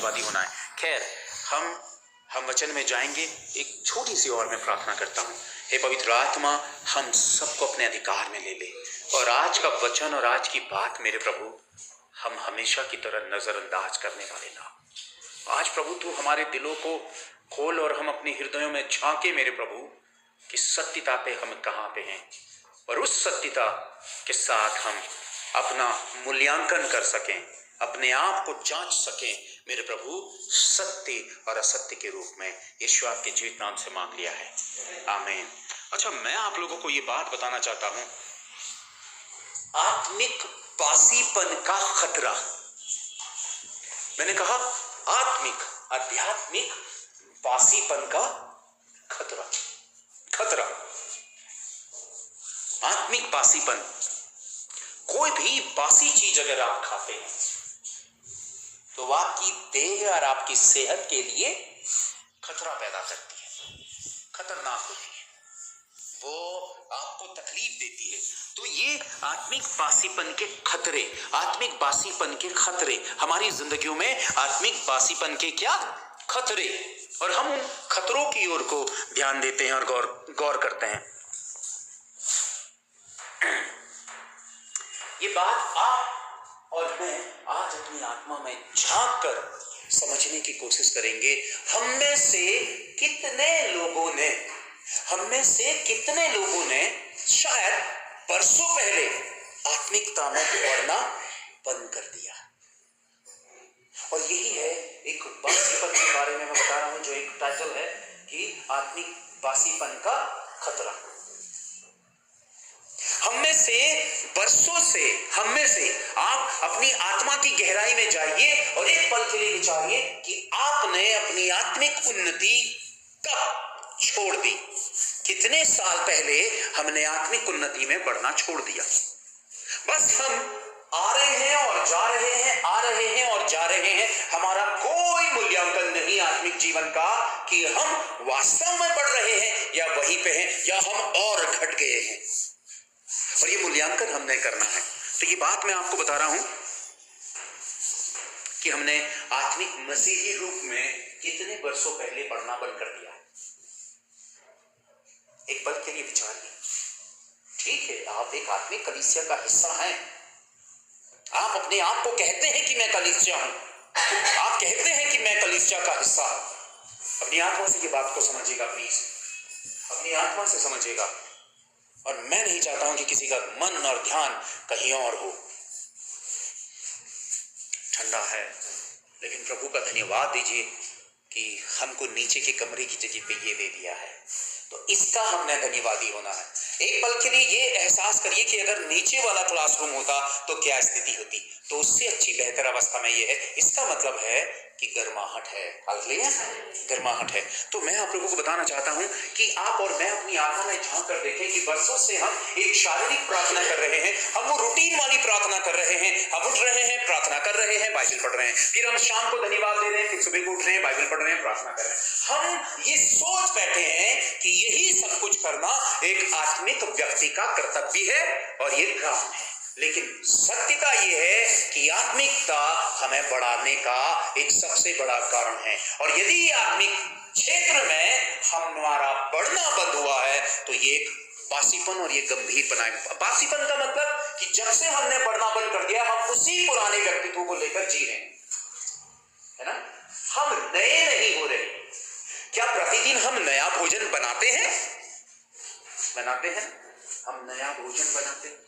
धन्यवादी होना है। खैर, हम वचन में जाएंगे। एक छोटी सी और मैं प्रार्थना करता हूँ। हे पवित्र आत्मा, हम सबको अपने अधिकार में ले ले, और आज का वचन और आज की बात मेरे प्रभु हम हमेशा की तरह नजरअंदाज करने वाले ना। आज प्रभु तू हमारे दिलों को खोल और हम अपने हृदयों में झांके मेरे प्रभु कि सत्यता पे हम कहाँ पे हैं, और उस सत्यता के साथ हम अपना मूल्यांकन कर सकें, अपने आप को जांच सकें मेरे प्रभु, सत्य और असत्य के रूप में। यीशु आपके जीवित नाम से मांग लिया है, आमीन। अच्छा, मैं आप लोगों को ये बात बताना चाहता हूं, आत्मिक बासीपन का खतरा। मैंने कहा आध्यात्मिक बासीपन का खतरा। आत्मिक बासीपन, कोई भी बासी चीज अगर आप खाते हैं तो वो आपकी देह और आपकी सेहत के लिए खतरा पैदा करती है, खतरनाक होती है, वो आपको तकलीफ देती है। तो ये आत्मिक बासीपन के खतरे हमारी जिंदगियों में, आत्मिक बासीपन के क्या खतरे, और हम उन खतरों की ओर को ध्यान देते हैं और गौर करते हैं। ये बात आप और मैं आज अपनी आत्मा में झांक कर समझने की कोशिश करेंगे। हम में से कितने लोगों ने शायद बरसों पहले आत्मिकता में बढ़ना बंद कर दिया। और यही है एक बासीपन के बारे में मैं बता रहा हूं, जो एक टाइटल है कि आत्मिक बासीपन का खतरा। हम में से आप अपनी आत्मा की गहराई में जाइए और एक पल के लिए विचारिए कि आपने अपनी आत्मिक उन्नति कब छोड़ दी। कितने साल पहले हमने आत्मिक उन्नति में बढ़ना छोड़ दिया। बस हम आ रहे हैं और जा रहे हैं, हमारा कोई मूल्यांकन नहीं आत्मिक जीवन का कि हम वास्तव में बढ़ रहे हैं या वहीं पे हैं या हम और घट गए हैं। और ये मूल्यांकन हमने करना है। तो ये बात मैं आपको बता रहा हूं कि हमने आत्मिक मसीही रूप में कितने वर्षों पहले बढ़ना बंद कर दिया। एक पल के लिए विचारिए। ठीक है, आप एक आत्मिक कलीसिया का हिस्सा हैं, आप अपने आप को कहते हैं कि मैं कलीसिया हूं, आप कहते हैं कि मैं कलीसिया का हिस्सा हूं। अपनी आत्मा से ये बात को समझिएगा प्लीज, अपनी आत्मा से समझिएगा। और मैं नहीं चाहता हूं कि किसी का मन और ध्यान कहीं और हो। ठंडा है, लेकिन प्रभु का धन्यवाद दीजिए कि हमको नीचे के कमरे की जगह पे ये दे दिया है, तो इसका हमने धन्यवादी होना है। एक पल के लिए ये एहसास करिए कि अगर नीचे वाला क्लासरूम होता तो क्या स्थिति होती। तो उससे अच्छी बेहतर अवस्था में ये है। इसका मतलब है कि गर्माहट है, हालेलुया, गर्माहट है। तो मैं आप लोगों को बताना चाहता हूं कि आप और मैं अपनी आत्मा में झांक कर देखें कि वर्षों से हम एक शारीरिक प्रार्थना कर रहे हैं, हम वो रूटीन वाली प्रार्थना कर रहे हैं, हम उठ रहे हैं, प्रार्थना कर रहे हैं, बाइबल पढ़ रहे हैं, फिर हम शाम को धन्यवाद दे रहे हैं, फिर सुबह को उठ रहे हैं, बाइबल पढ़ रहे हैं, प्रार्थना कर रहे हैं। हम ये सोच बैठे हैं कि यही सब कुछ करना एक आत्मिक व्यक्ति का कर्तव्य है और ये काम है। लेकिन सत्यता ये है कि आत्मिकता हमें बढ़ाने का एक सबसे बड़ा कारण है। और यदि आत्मिक क्षेत्र में हमारा बढ़ना बंद हुआ है तो ये एक बासीपन और ये गंभीर बनाए। बासीपन का मतलब कि जब से हमने बढ़ना बंद कर दिया, हम उसी पुराने व्यक्तित्व को लेकर जी रहे हैं, है ना। हम नए नहीं हो रहे। क्या प्रतिदिन हम नया भोजन बनाते हैं? हम नया भोजन बनाते हैं।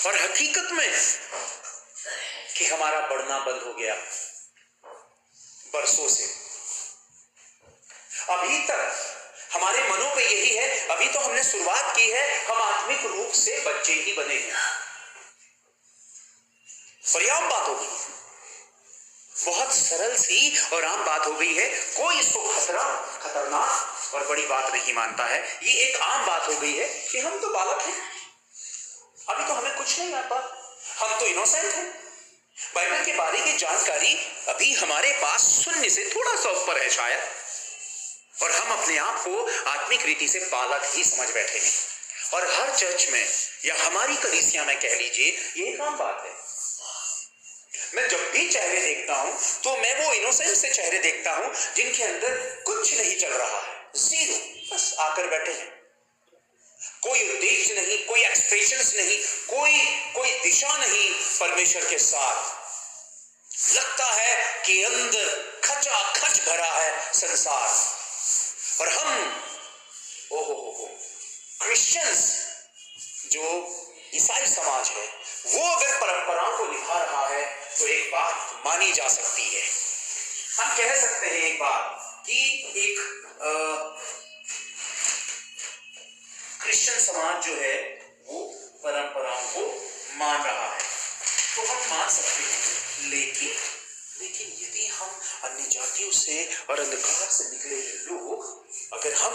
और हकीकत में कि हमारा बढ़ना बंद हो गया बरसों से। अभी तक हमारे मनों पे यही है, अभी तो हमने शुरुआत की है, हम आत्मिक रूप से बच्चे ही बने हैं। और ये आम बात हो गई, बहुत सरल सी और आम बात हो गई है। कोई इसको खतरनाक और बड़ी बात नहीं मानता है। ये एक आम बात हो गई है कि हम तो बालक हैं, अभी तो हमें कुछ नहीं आता, हम तो इनोसेंट हैं, बाइबल के बारे की जानकारी अभी हमारे पास शून्य से थोड़ा सा ऊपर है शायद, और हम अपने आप को आत्मिक रीति से बालक ही समझ बैठे हैं। और हर चर्च में या हमारी कलीसिया में कह लीजिए, ये एक आम बात है। मैं जब भी चेहरे देखता हूं तो मैं वो इनोसेंट से चेहरे देखता हूं जिनके अंदर कुछ नहीं चल रहा है, जीरो, बस आकर बैठे हैं, कोई उद्देश्य नहीं, कोई एक्सप्रेशंस नहीं, कोई दिशा नहीं परमेश्वर के साथ। लगता है कि अंदर खचाखच भरा है संसार। और हम ओहो क्रिश्चियंस, जो ईसाई समाज है, वो अगर परंपराओं को निभा रहा है तो एक बात मानी जा सकती है, हम कह सकते हैं एक बात कि एक क्रिश्चियन समाज जो है वो परंपराओं को मान रहा है, तो हम मान सकते हैं। लेकिन यदि हम अन्य जातियों से और अंधकार से निकले लोग, अगर हम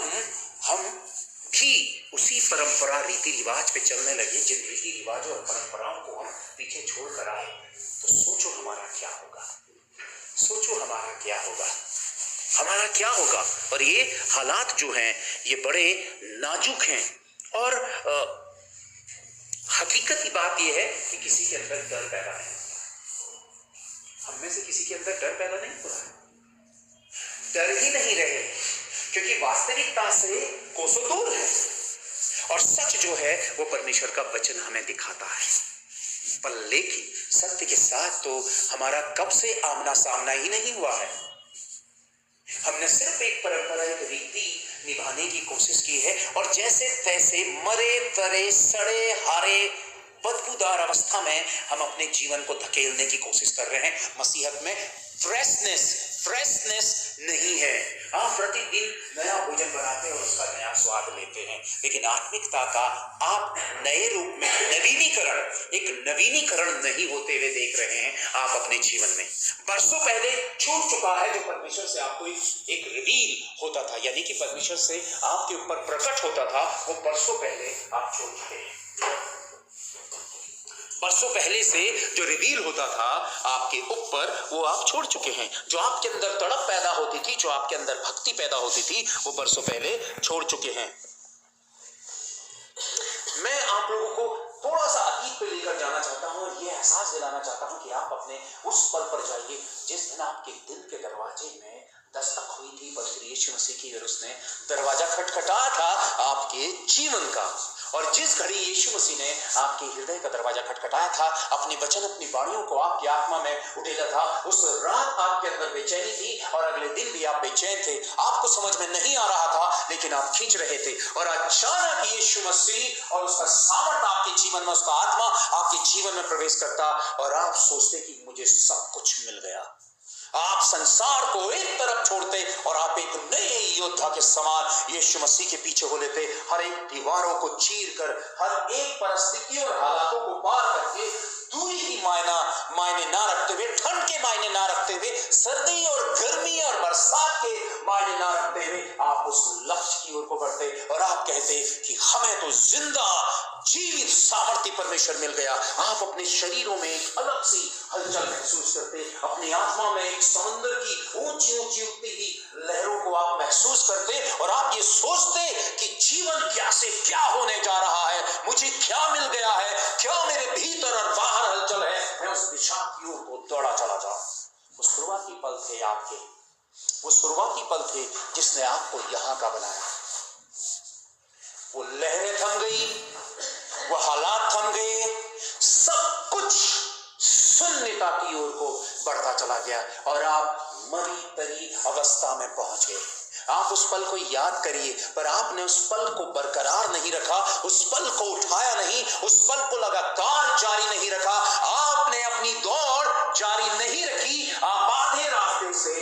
भी उसी परंपरा रीति रिवाज पे चलने लगे, जिन रीति रिवाजों और परंपराओं को हम पीछे छोड़ कर आए, तो सोचो हमारा क्या होगा, सोचो हमारा क्या होगा, हमारा क्या होगा। और ये हालात जो हैं ये बड़े नाजुक हैं, और हकीकत की बात यह है कि किसी के अंदर डर पैदा नहीं, हम में से किसी के अंदर डर पैदा नहीं हो रहा, डर ही नहीं रहे, क्योंकि वास्तविकता से कोसों दूर है, और सच जो है वो परमेश्वर का वचन हमें दिखाता है। पर लेकिन सत्य के साथ तो हमारा कब से आमना सामना ही नहीं हुआ है। हमने सिर्फ एक परंपरा, एक रीति निभाने की कोशिश की है, और जैसे तैसे मरे तरे सड़े हारे बदबूदार अवस्था में हम अपने जीवन को धकेलने की कोशिश कर रहे हैं। मसीहत में फ्रेशनेस नहीं है। आप प्रतिदिन नया भोजन बनाते हैं और उसका नया स्वाद लेते हैं, लेकिन आत्मिकता का आप नए रूप में नवीनीकरण नहीं होते हुए देख रहे हैं आप अपने जीवन में। बरसों पहले छूट चुका है जो परमेश्वर से आपको एक रिवील होता था, यानी कि परमेश्वर से आपके ऊपर प्रकट होता था, वो बरसों पहले आप छोड़ चुके हैं। बरसों पहले से जो रिवील होता था आपके ऊपर, वो आप छोड़ चुके हैं। जो आपके अंदर तड़प पैदा होती थी, जो आपके अंदर भक्ति पैदा होती थी, वो बरसों पहले छोड़ चुके हैं। मैं आप लोगों को थोड़ा सा अतीत पे लेकर जाना चाहता हूं, और ये एहसास दिलाना चाहता हूं कि आप अपने उस पल पर जाइए जिस दिन आपके दिल के दरवाजे में दस्तक हुई थी परमेश्वर यीशु मसीह की, और उसने दरवाजा खटखटाया था आपके जीवन का। और जिस घड़ी यीशु मसीह ने आपके हृदय का दरवाजा खटखटाया था, अपने वचन, अपनी वाणियों को आपकी आत्मा में उड़ेला था, उस रात आपके अंदर बेचैनी थी, और अगले दिन भी आप बेचैन थे। आपको समझ में नहीं आ रहा था, लेकिन आप खींच रहे थे। और अचानक यीशु मसीह और उसका सामर्थ आपके जीवन में, उसका आत्मा आपके जीवन में प्रवेश करता, और आप सोचते कि मुझे सब कुछ मिल गया। आप संसार को एक तरफ छोड़ते और आप एक नए योद्धा के समान यीशु मसीह के पीछे हो लेते, हर एक दीवारों को चीर कर, हर एक परिस्थितियों और हालातों को पार करके, दूरी की मायने ना रखते हुए, ठंड के मायने ना रखते हुए, सर्दी और गर्मी और बरसात के मायने ना रखते हुए, आप उस लक्ष्य की ओर को बढ़ते, और आप कहते कि हमें तो जिंदा जीवित सामर्थ्य परमेश्वर मिल गया। आप अपने शरीरों में एक अलग सी हलचल महसूस करते, अपनी आत्मा में एक समुद्र की ऊंची ऊंची उठती हुई लहरों को आप महसूस करते, और आप ये सोचते कि जीवन क्या से क्या होने जा रहा है, मुझे क्या मिल गया है, क्या मेरे भीतर और बाहर हलचल है, मैं उस दिशा की ओर को दौड़ा चला जाऊं। वो शुरुआती पल थे आपके, वो शुरुआती पल थे जिसने आपको यहां का बनाया। वो लहरें थम गई, वो हालात थम गए, सब कुछ शून्यता की ओर को बढ़ता चला गया, और आप मरी तरी अवस्था में पहुंच गए। आप उस पल को याद करिए, पर आपने उस पल को बरकरार नहीं रखा, उस पल को उठाया नहीं, उस पल को लगातार जारी नहीं रखा, आपने अपनी दौड़ जारी नहीं रखी। आप आधे रास्ते से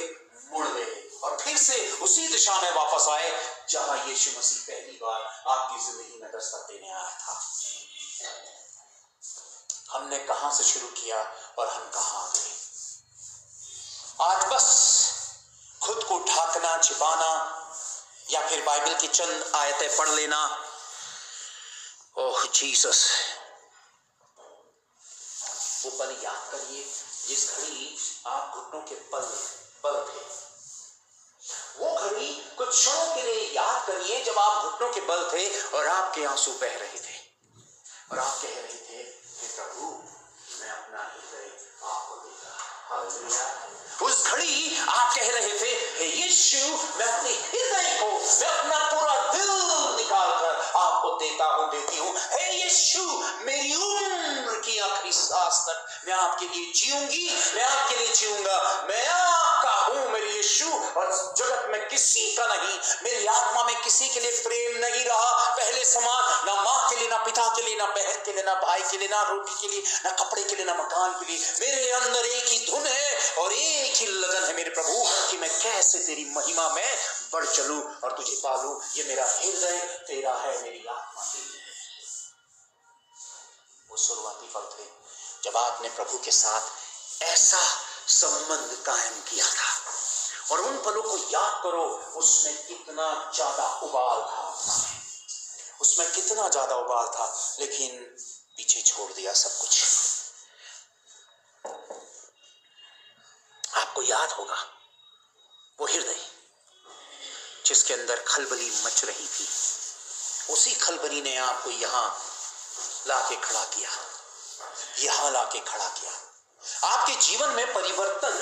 मुड़ गए और फिर से उसी दिशा में वापस आए जहां यीशु मसीह पहली बार आपकी जिंदगी में दस्तक देने आया था। हमने कहां से शुरू किया और हम कहां आ गए। आज बस खुद को ढांकना, छिपाना, या फिर बाइबल की चंद आयतें पढ़ लेना, ओह जीसस, वो पल याद करिए जिस घड़ी आप घुटनों के बल थे। वो घड़ी कुछ क्षणों के लिए याद करिए जब आप घुटनों के बल थे और आपके आंसू बह रहे थे और आप कह रहे थे कि प्रभु मैं अपना हृदय आपको देता। हालेलुया। उस घड़ी आप कह रहे थे हे यीशु मैं अपने हृदय को, मैं अपना पूरा दिल निकाल कर आपको देता हूं, देती हूं। हे यीशु मेरी उम्र की आखिरी सांस तक मैं आपके लिए जीऊंगी, मैं आपके लिए जीऊंगा। मैं आपका हूं मेरे यीशु, और जगत में किसी का नहीं, मेरी आत्मा में किसी के लिए प्रेम नहीं रहा पहले समान, ना माँ के लिए, ना पिता के लिए, ना बहन के लिए, ना भाई के लिए, ना रोटी के लिए, ना कपड़े के लिए, ना मकान के लिए। मेरे अंदर एक ही धुन है और एक ही लगन है मेरे प्रभु कि मैं कैसे तेरी महिमा में बढ़ चलूं और तुझे पालूं। ये मेरा हृदय तेरा है, मेरी आत्मा तेरी है। वो शुरुआती पल थे जब आपने प्रभु के साथ ऐसा संबंध कायम किया था, और उन पलों को याद करो, उसमें कितना ज्यादा उबाल था, उसमें कितना ज्यादा उबाल था, लेकिन पीछे छोड़ दिया सब कुछ। आपको याद होगा वो हृदय जिसके अंदर खलबली मच रही थी, उसी खलबली ने आपको यहां लाके खड़ा किया, यहां लाके खड़ा किया। आपके जीवन में परिवर्तन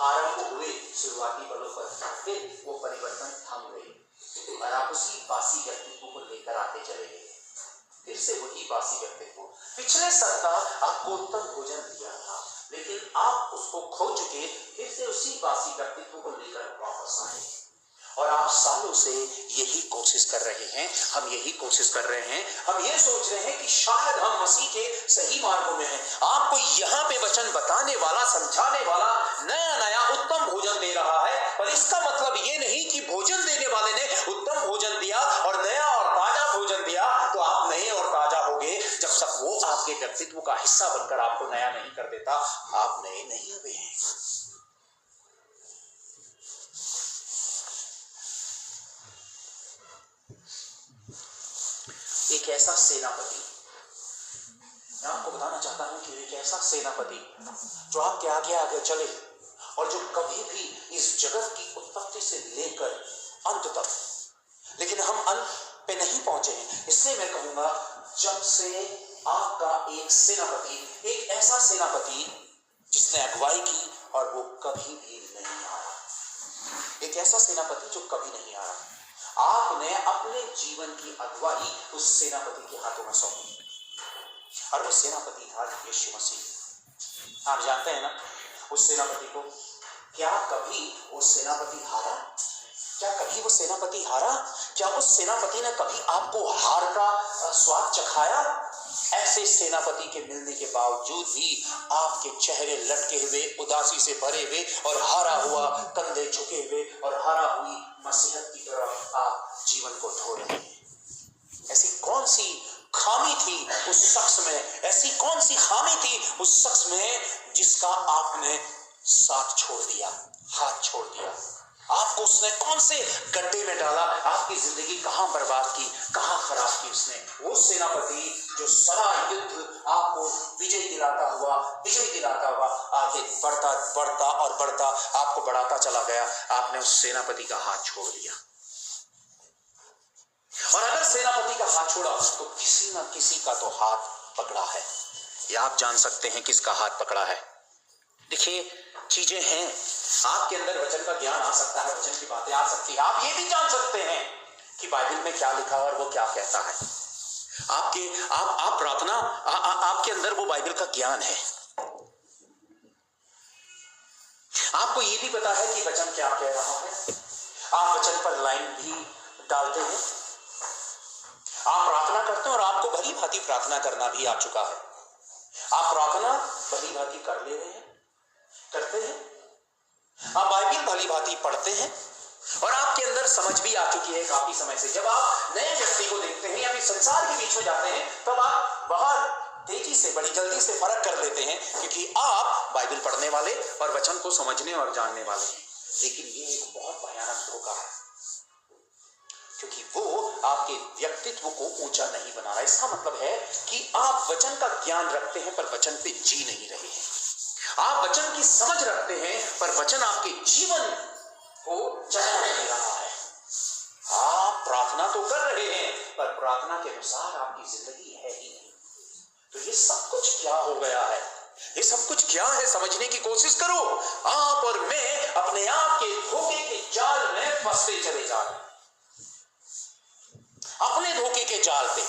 आरंभ हुए शुरुआती पलों पर, फिर वो परिवर्तन थम गए और आप उसी बासी व्यक्तित्व को लेकर आते चले गए। फिर से वही बासी व्यक्तित्व। पिछले सप्ताह आपको उत्तम भोजन दिया था, लेकिन आप उसको खो चुके, फिर से उसी बासी व्यक्तित्व को लेकर वापस आए। और आप सालों से यही कोशिश कर रहे हैं, हम यही कोशिश कर रहे हैं, हम ये सोच रहे हैं कि शायद हम मसीह के सही मार्गों में हैं। आपको यहाँ पे वचन बताने वाला, समझाने वाला नया नया उत्तम भोजन दे रहा है, पर इसका मतलब ये नहीं कि भोजन देने वाले ने उत्तम भोजन दिया और नया और ताजा भोजन दिया तो आप नए और ताजा होगे। जब तक वो आपके व्यक्तित्व का हिस्सा बनकर आपको नया नहीं कर देता, आप नए नहीं हुए हैं। एक ऐसा सेनापति, मैं आपको बताना चाहता हूं कि एक ऐसा सेनापति जो आपके आगे आगे चले और जो कभी भी इस जगत की उत्पत्ति से लेकर अंत तक, लेकिन हम अंत पे नहीं पहुंचे हैं, इससे मैं कहूंगा जब से आपका एक सेनापति, एक ऐसा सेनापति जिसने अगुवाई की और वो कभी भी नहीं आया, एक ऐसा सेनापति जो कभी नहीं आया। आपने अपने जीवन की अगुवाई उस सेनापति के हाथों में सौंपी और वो सेनापति था यीशु मसीह। आप जानते हैं ना उस सेनापति को? क्या कभी वो सेनापति हारा? क्या कभी वो सेनापति हारा? क्या उस सेनापति ने कभी आपको हार का स्वाद चखाया? ऐसे सेनापति के मिलने के बावजूद भी आपके चेहरे लटके हुए, उदासी से भरे हुए और हारा हुआ, कंधे झुके हुए और हारा हुई मसीहत की तरफ आप जीवन को ढो रहे हैं। ऐसी कौन सी खामी थी उस शख्स में, ऐसी कौन सी खामी थी उस शख्स में जिसका आपने साथ छोड़ दिया, हाथ छोड़ दिया? आपको उसने कौन से गड्ढे में डाला? आपकी जिंदगी कहां बर्बाद की, कहां खराब की उसने? वो सेनापति जो सारा युद्ध आपको विजय दिलाता हुआ आगे बढ़ता बढ़ता और बढ़ता आपको बढ़ाता चला गया, आपने उस सेनापति का हाथ छोड़ दिया। और अगर सेनापति का हाथ छोड़ा तो किसी ना किसी का तो हाथ पकड़ा है। या आप जान सकते हैं किसका हाथ पकड़ा है। देखिए चीजें हैं, आपके अंदर वचन का ज्ञान आ सकता है, वचन की बातें आ सकती है, आप ये भी जान सकते हैं कि बाइबल में क्या लिखा है और वो क्या कहता है। आप प्रार्थना, आपके अंदर वो बाइबल का ज्ञान है। आपको ये भी पता है कि वचन क्या कह रहा है। आप वचन पर लाइन भी डालते हैं, आप प्रार्थना करते हैं और आपको भली भांति प्रार्थना करना भी आ चुका है। आप प्रार्थना भली भांति कर ले रहे हैं, करते हैं, आप बाइबल भली भांति पढ़ते हैं और आपके अंदर समझ भी आ चुकी है काफी समय से। जब आप नए व्यक्ति को देखते हैं या फिर संसार के बीच में जाते हैं तब आप बहुत तेजी से, बड़ी जल्दी से फर्क कर लेते हैं, क्योंकि आप बाइबल पढ़ने वाले और वचन को समझने और जानने वाले हैं। लेकिन ये एक बहुत भयानक धोखा है, क्योंकि वो आपके व्यक्तित्व को ऊंचा नहीं बना रहा। इसका मतलब है कि आप वचन का ज्ञान रखते हैं पर वचन पे जी नहीं रहे हैं। आप वचन की समझ रखते हैं पर वचन आपके जीवन को चला नहीं रहा है। आप प्रार्थना तो कर रहे हैं पर प्रार्थना के अनुसार आपकी जिंदगी है ही नहीं। तो ये सब कुछ क्या हो गया है? ये सब कुछ क्या है? समझने की कोशिश करो। आप और मैं अपने आप के धोखे के जाल में फंसते चले जा रहे हैं। अपने धोखे के जाल पे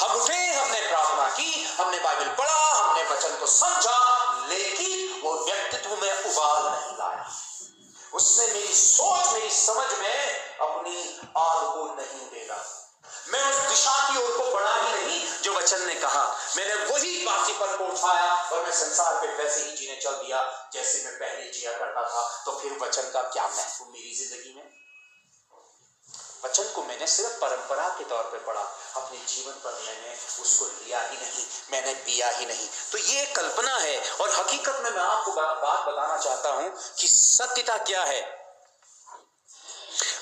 हम उठे, हमने प्रार्थना की, हमने बाइबल पढ़ा, हमने वचन को समझा, लेकिन वो व्यक्तित्व में उबाल नहीं लाया। उसने मेरी सोच, मेरी समझ में अपनी आग को नहीं देखा। मैं उस दिशा की ओर को बढ़ा ही नहीं जो वचन ने कहा। मैंने वही बासीपन को उठाया और मैं संसार पे वैसे ही जीने चल दिया जैसे मैं पहले जिया करता था। तो फिर वचन का क्या महत्व मेरी जिंदगी में? वचन को मैंने सिर्फ परंपरा के तौर पे पढ़ा, अपने जीवन पर मैंने उसको लिया ही नहीं, मैंने पिया ही नहीं। तो ये कल्पना है और हकीकत में मैं आपको बात बताना चाहता हूं कि सत्यता क्या है।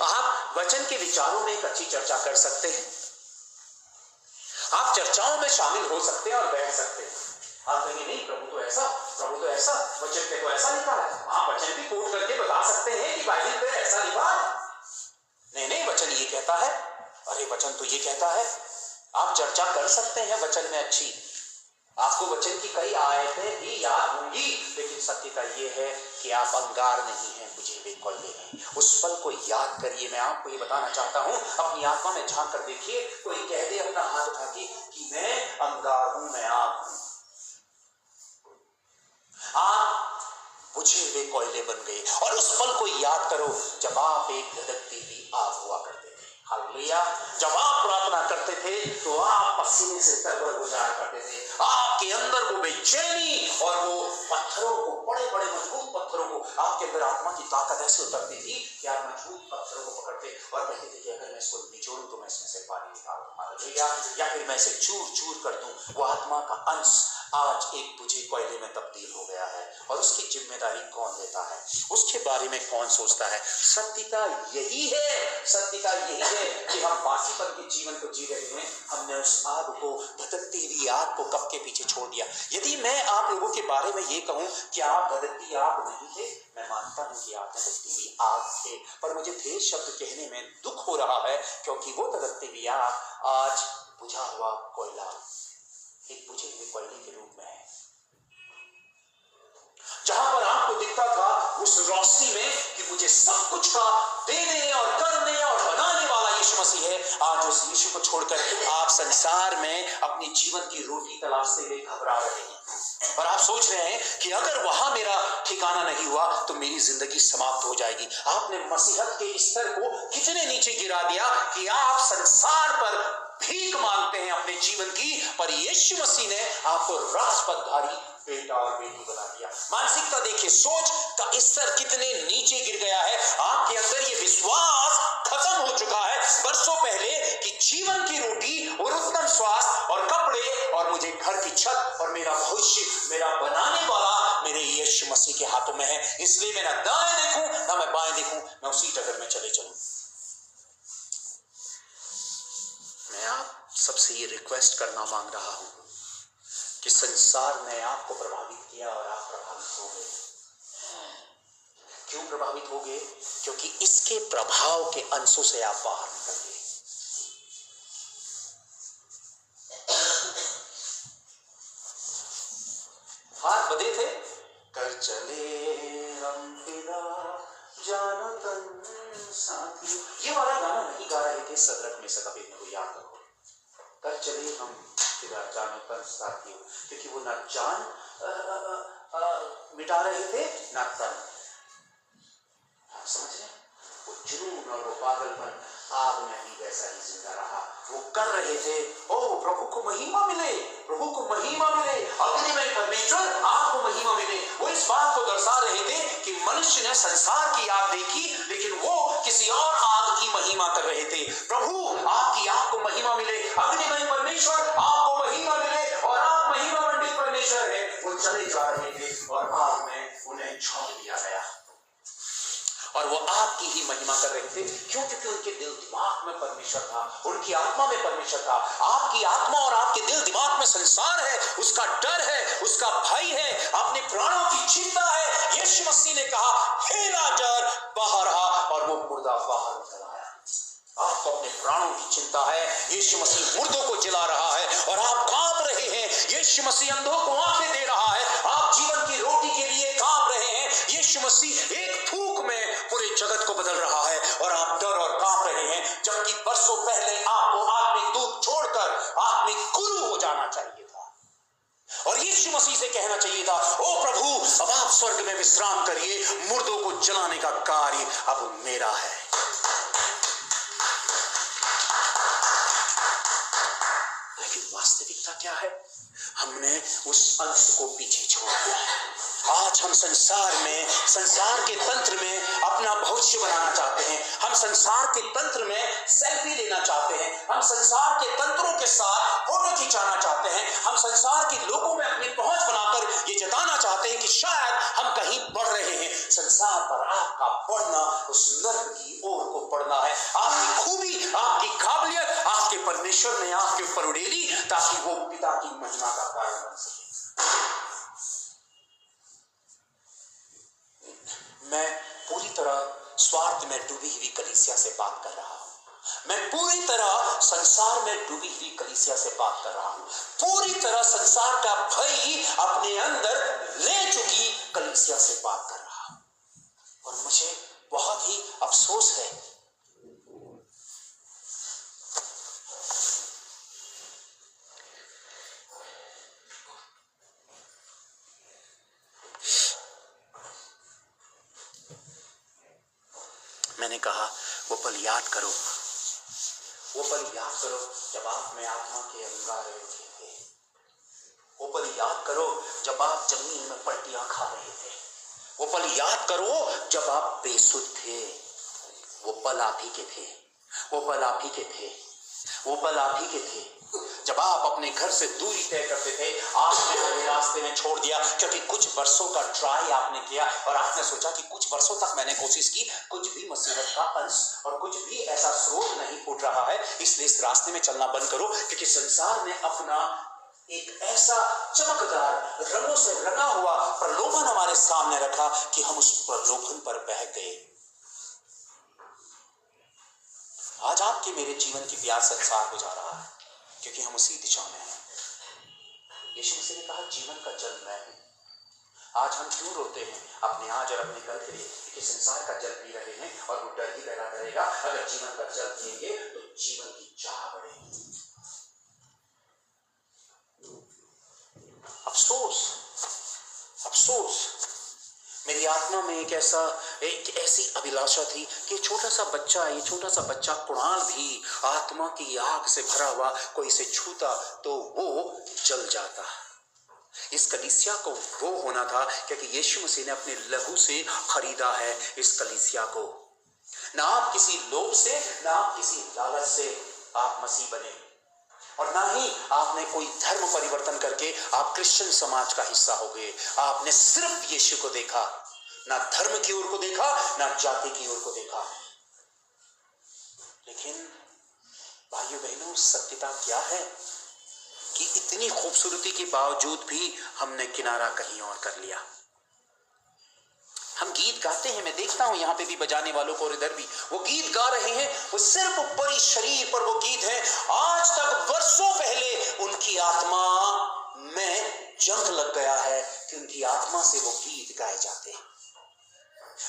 आप वचन के विचारों में एक अच्छी चर्चा कर सकते हैं, आप चर्चाओं में शामिल हो सकते हैं और बैठ सकते हैं। आप कहेंगे नहीं प्रभु तो ऐसा, वचन पे तो ऐसा लिखा है। आप वचन भी कोट करके बता सकते हैं कि बाइबल पे ऐसा लिखा है। नहीं, वचन ये कहता है, अरे वचन तो ये कहता है। आप चर्चा कर सकते हैं वचन में अच्छी, आपको वचन की कई आयतें भी याद होंगी, लेकिन सत्यता ये है कि आप अंगार नहीं हैं, बुझे हुए कोयले हैं। उस पल को याद करिए। मैं आपको ये बताना चाहता हूं, अपनी आत्मा में झांक कर देखिए। कोई कह दे अपना हाथ उठा के कि मैं अंगार हूं, मैं आग हूं। आप बुझे हुए कोयले बन गए और उस पल को याद करो जब आप एक धधकती हुई आग हुआ करते थे। हालेलुया। जब आप प्रार्थना करते थे तो आप पसीने से तरबतर हो जाया करते थे। आपके अंदर वो बेचैनी और वो पत्थरों को, बड़े बड़े मजबूत पत्थरों को, आपके अंदर आत्मा की ताकत ऐसे उतरती थी कि आप मजबूत पत्थरों को पकड़ते और कहते थे कि अगर मैं इसको निचोड़ूं तो मैं इसमें से पानी निकाल दूं। हालेलुया। या फिर मैं इसे चूर चूर कर दूं। वो आत्मा का अंश आज एक बुझे कोयले में तब्दील हो गया है और उसकी जिम्मेदारी कौन लेता है? उसके बारे में कौन सोचता है? सत्यता यही है कि हम बासीपन के जीवन को जी रहे हैं। हमने उस आग को, धधकती हुई आग को कब के पीछे छोड़ दिया। यदि मैं आप लोगों के बारे में ये कहूं कि आप धधकती आग नहीं थे, मैं मानता हूं कि आप धधकती हुई आग थे, पर मुझे थे शब्द कहने में दुख हो रहा है क्योंकि वो धधकती हुई आग आज बुझा हुआ कोयला, एक बुझे हुए कोयले के रूप में है। जहां पर आपको दिखता था उस रोशनी में कि मुझे सब कुछ का देने और करने और बनाने वाला यीशु मसीह है, आज उस यीशु को छोड़कर आप संसार में अपनी जीवन की रोटी तलाशते हुए घबरा रहे हैं और आप सोच रहे हैं कि अगर वहां मेरा ठिकाना नहीं हुआ तो मेरी जिंदगी समाप्त हो जाएगी। आपने मसीहत के स्तर को कितने नीचे गिरा दिया कि आप संसार पर भीख मांगते हैं अपने जीवन की, पर यीशु मसीह ने आपको राजपथधारी बेटा और बेटी बना दिया। मानसिकता देखिए, सोच का स्तर कितने नीचे गिर गया है। आपके अंदर ये विश्वास खत्म हो चुका है बरसों पहले कि जीवन की रोटी और उत्तम स्वास्थ्य और कपड़े और मुझे घर की छत और मेरा भविष्य, मेरा बनाने वाला मेरे यीशु मसीह के हाथों में है। इसलिए मैं ना दाएं देखूं ना मैं बाएं देखूं, मैं उसी डगर में चले चलूं। मैं आप सबसे ये रिक्वेस्ट करना मांग रहा हूं कि संसार ने आपको प्रभावित किया और आप प्रभावित हो गए। क्यों प्रभावित हो गए? क्योंकि इसके प्रभाव के अंशों से आप बाहर निकल गए। हाथ बंधे थे, कर चले हम फिदा जानो तन साथी, ये वाला गाना नहीं गा रहे थे सदरक में से, कभी को याद करो। कर चले हम फिदा जानो तन साथी, क्योंकि वो ना जान मिटा रहे थे ना तन। आप समझ रहे? वो जुनून और वो पागलपन आग में भी वैसा ही जिंदा रहा। वो कर रहे थे, ओ प्रभु को महिमा मिले, प्रभु को महिमा मिले, अग्निमय परमेश्वर आपको महिमा मिले। वो इस बात को दर्शा रहे थे कि मनुष्य ने संसार की आग देखी लेकिन वो किसी और आग की महिमा कर रहे थे। प्रभु आपकी आग को महिमा मिले, अग्निमय परमेश्वर आपको महिमा मिले और आप महिमा मंडित परमेश्वर है। वो चले जा रहे थे और आग में उन्हें छोड़ दिया गया और वो आपकी ही महिमा कर रहे थे। क्यों? क्योंकि उनके दिल दिमाग में परमेश्वर था, उनकी आत्मा में परमेश्वर था। आपकी आत्मा और आपके दिल दिमाग में संसार है, उसका डर है, उसका भय है, अपने प्राणों की चिंता है। यीशु मसीह ने कहा, हे लाजर बाहर आ, और वो मुर्दा बाहर निकल आया। आपको अपने प्राणों की चिंता है, यीशु मसीह मुर्दों को जिला रहा है और आप कांप रहे हैं। यीशु मसीह अंधों को आंखें दे रहा है, आप जीवन की रोटी के लिए कांप रहे हैं। यीशु मसीह एक फूंक में पूरे जगत को बदल रहा है और आप डर और कांप रहे हैं, जबकि बरसों पहले आपको आत्मिक दूध छोड़कर आत्मिक गुरु हो जाना चाहिए था और यीशु मसीह से कहना चाहिए था, ओ प्रभु अब आप स्वर्ग में विश्राम करिए, मुर्दों को जलाने का कार्य अब मेरा है। वास्तविकता क्या है? हमने उस अंश को पीछे छोड़ दिया है। आज हम संसार के तंत्र में अपना भविष्य बनाना चाहते हैं। हम संसार के तंत्र में सेल्फी लेना चाहते हैं। हम संसार के तंत्रों के साथ फोटो खिंचाना चाहते हैं। हम संसार के लोगों में अपनी पहुंच बनाकर ये जताना चाहते हैं कि शायद हम कहीं बढ़ रहे हैं। संसार पर आपका बढ़ना उस नर्क की ओर को बढ़ना है। आपकी खूबी, आपकी काबिलियत, आपके परमेश्वर ने आपके ऊपर उड़ेली ताकि वो पिता की महिमा का कारण बन सके। मैं पूरी तरह स्वार्थ में डूबी हुई कलीसिया से बात कर रहा हूं। मैं पूरी तरह संसार में डूबी हुई कलीसिया से बात कर रहा हूं। पूरी तरह संसार का भय अपने अंदर ले चुकी कलीसिया से बात कर रहा हूं। और मुझे बहुत ही अफसोस है मैंने कहा वो पल याद करो, वो पल याद करो जब आप में आत्मा के अंगारे उठे थे। वो पल याद करो जब आप जमीन में पलटियां खा रहे थे। वो पल याद करो जब आप बेसुध थे। वो पल आप ही के थे, वो पल आप ही के थे, वो पल आप ही के थे जब आप अपने घर से दूरी तय करते थे। आपने हमें रास्ते में छोड़ दिया क्योंकि कुछ वर्षों का ट्राई आपने किया और आपने सोचा कि कुछ वर्षों तक मैंने कोशिश की, कुछ भी मुसीबत का अंश और कुछ भी ऐसा स्रोत नहीं फूट रहा है, इसलिए इस रास्ते में चलना बंद करो। क्योंकि संसार ने अपना एक ऐसा चमकदार रंगों से रंगा हुआ प्रलोभन हमारे सामने रखा कि हम उस प्रलोभन पर बह गए। आज आपके मेरे जीवन की प्यास संसार को जा रहा है क्योंकि हम उसी दिशा में हैं। यीशु मसीह ने कहा, जीवन का जल मैं हूं। आज हम क्यों रोते हैं अपने आज और अपने कल के लिए? कि संसार का जल पी रहे हैं और वो डर ही पैदा करेगा। अगर जीवन का जल पिएंगे तो जीवन की चाह बढ़ेगी। अफसोस, अफसोस, मेरी आत्मा में एक ऐसी अभिलाषा थी कि छोटा सा बच्चा कुणाल भी आत्मा की आग से भरा हुआ कोई इसे छूता तो वो जल जाता। इस कलीसिया को वो होना था क्योंकि यीशु मसीह ने अपने लहू से खरीदा है इस कलीसिया को। ना आप किसी लोभ से, ना आप किसी लालच से आप मसीह बने और ना ही आपने कोई धर्म परिवर्तन करके आप क्रिश्चियन समाज का हिस्सा हो गए। आपने सिर्फ यीशु को देखा, ना धर्म की ओर को देखा, ना जाति की ओर को देखा। लेकिन भाइयों बहनों, सत्यता क्या है कि इतनी खूबसूरती के बावजूद भी हमने किनारा कहीं और कर लिया। हम गीत गाते हैं, मैं देखता हूं यहां पे भी बजाने वालों को और इधर भी वो गीत गा रहे हैं, वो सिर्फ ऊपरी शरीर पर वो गीत है। आज तक वर्षों पहले उनकी आत्मा में जंग लग गया है कि उनकी आत्मा से वो गीत गाए जाते हैं।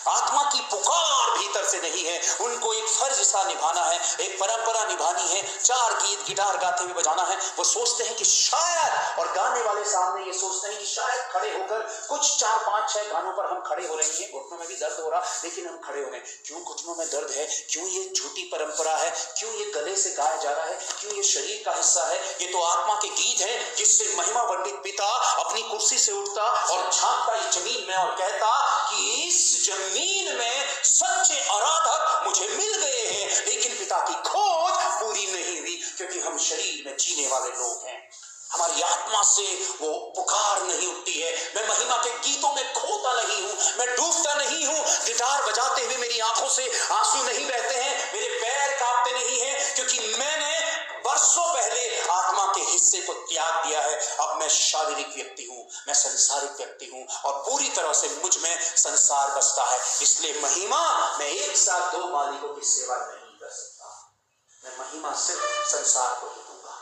आत्मा की पुकार भीतर से नहीं है। उनको एक फर्ज सा निभाना है, एक परंपरा निभानी है, 4 गीत गिटार गाते हुए बजाना है। वो सोचते हैं कि शायद, और गाने वाले सामने ये सोचते हैं कि शायद खड़े होकर कुछ 4, 5, 6 गानों पर हम खड़े हो रहे हैं। घुटनों में भी दर्द हो रहा, लेकिन हम खड़े हो गए। क्यों घुटनों में दर्द है? क्यों ये झूठी परंपरा है? क्यों ये गले से गाया जा रहा है? क्यों ये शरीर का हिस्सा है? ये तो आत्मा के गीत है जिससे महिमा वर्णित पिता अपनी कुर्सी से उठता और झांकता इस जमीन में और कहता कि इस जमीन में सच्चे आराधक मुझे मिल गए हैं, लेकिन पिता की खोज पूरी नहीं हुई क्योंकि हम शरीर में जीने वाले लोग हैं। हमारी आत्मा से वो पुकार नहीं उठती है। मैं महिमा के गीतों में खोता नहीं हूं, मैं डूबता नहीं हूं, गिटार बजाते हुए मेरी आंखों से आंसू नहीं बहते हैं, मेरे पैर कांपते नहीं हैं, क्योंकि मैंने वर्षों पहले आत्मा के हिस्से को त्याग दिया है। अब मैं शारीरिक व्यक्ति हूं, मैं संसारिक व्यक्ति हूं और पूरी तरह से मुझ में संसार बसता है। इसलिए महिमा मैं एक साथ दो मालिकों की सेवा नहीं कर सकता। मैं महिमा सिर्फ संसार को ही दूंगा।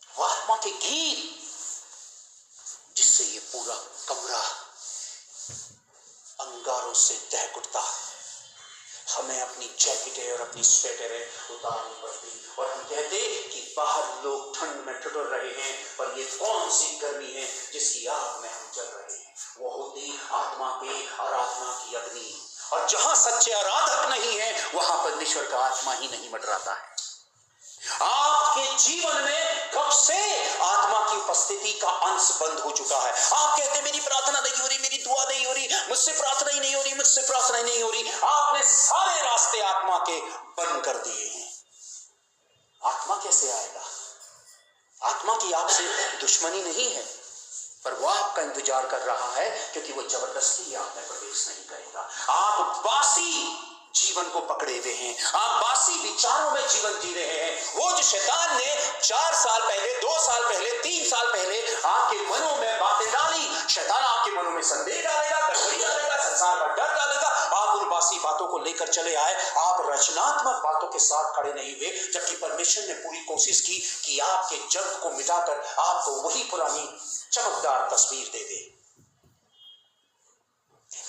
वो आत्मा के गीत जिससे ये पूरा कमरा अंगारों से दहक उठता है। हमें अपनी जैकेटें और अपनी स्वेटरें उतारनी पड़ती और हम कहते कि बाहर लोग ठंड में ठिठुर रहे हैं, पर ये कौन सी गर्मी है जिसकी आग में हम जल रहे हैं। वो होती आत्मा के आराधना की अग्नि, और जहां सच्चे आराधक नहीं है वहां परमेश्वर का आत्मा ही नहीं मंडराता है। आपके जीवन में कब से आत्मा की उपस्थिति का अंश बंद हो चुका है? आप कहते मेरी प्रार्थना नहीं हो रही, मेरी दुआ नहीं हो रही, मुझसे प्रार्थना ही नहीं हो रही, मुझसे प्रार्थना ही नहीं हो रही। आपने सारे रास्ते आत्मा के बंद कर दिए हैं। आत्मा कैसे आएगा? आत्मा की आपसे दुश्मनी नहीं है, पर वो आपका इंतजार कर रहा है, क्योंकि वो जबरदस्ती आप में प्रवेश नहीं करेगा। आप बासी जीवन को पकड़े हुए हैं, आप बासी विचारों में जीवन जी रहे हैं। वो जो शैतान ने 4 साल पहले, 2 साल पहले, 3 साल पहले आपके मनों में बातें डाली, शैतान आपके मनों में संदेह डालेगा, गड़बड़ी डालेगा, संसार का डर डालेगा। आप उन बासी बातों को लेकर चले आए, आप रचनात्मक बातों के साथ खड़े नहीं हुए, जबकि परमेश्वर ने पूरी कोशिश की कि आपके जग को मिटाकर आपको वही पुरानी चमकदार तस्वीर दे दे।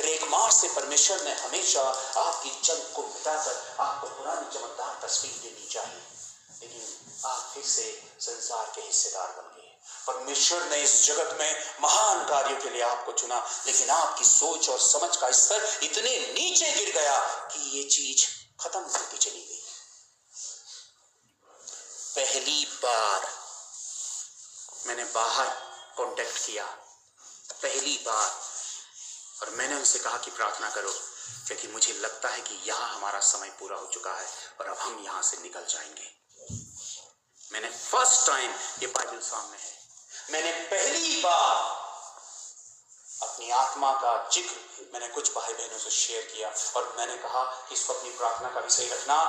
रेखमार से परमेश्वर ने हमेशा आपकी जंग को मिटाकर आपको पुरानी चमकदार तस्वीर देनी चाहिए, लेकिन आप फिर से संसार के हिस्सेदार बन गए। परमेश्वर ने इस जगत में महान कार्यों के लिए आपको चुना, लेकिन आपकी सोच और समझ का स्तर इतने नीचे गिर गया कि ये चीज खत्म होती चली गई। पहली बार मैंने बाहर कांटेक्ट किया, पहली बार, और मैंने उनसे कहा कि प्रार्थना करो, क्योंकि मुझे लगता है कि यहाँ हमारा समय पूरा हो चुका है और अब हम यहाँ से निकल जाएंगे। मैंने फर्स्ट टाइम, ये बाइबल सामने है, मैंने पहली बार अपनी आत्मा का जिक्र मैंने कुछ भाई बहनों से शेयर किया और मैंने कहा कि इसको अपनी प्रार्थना का विषय रखना,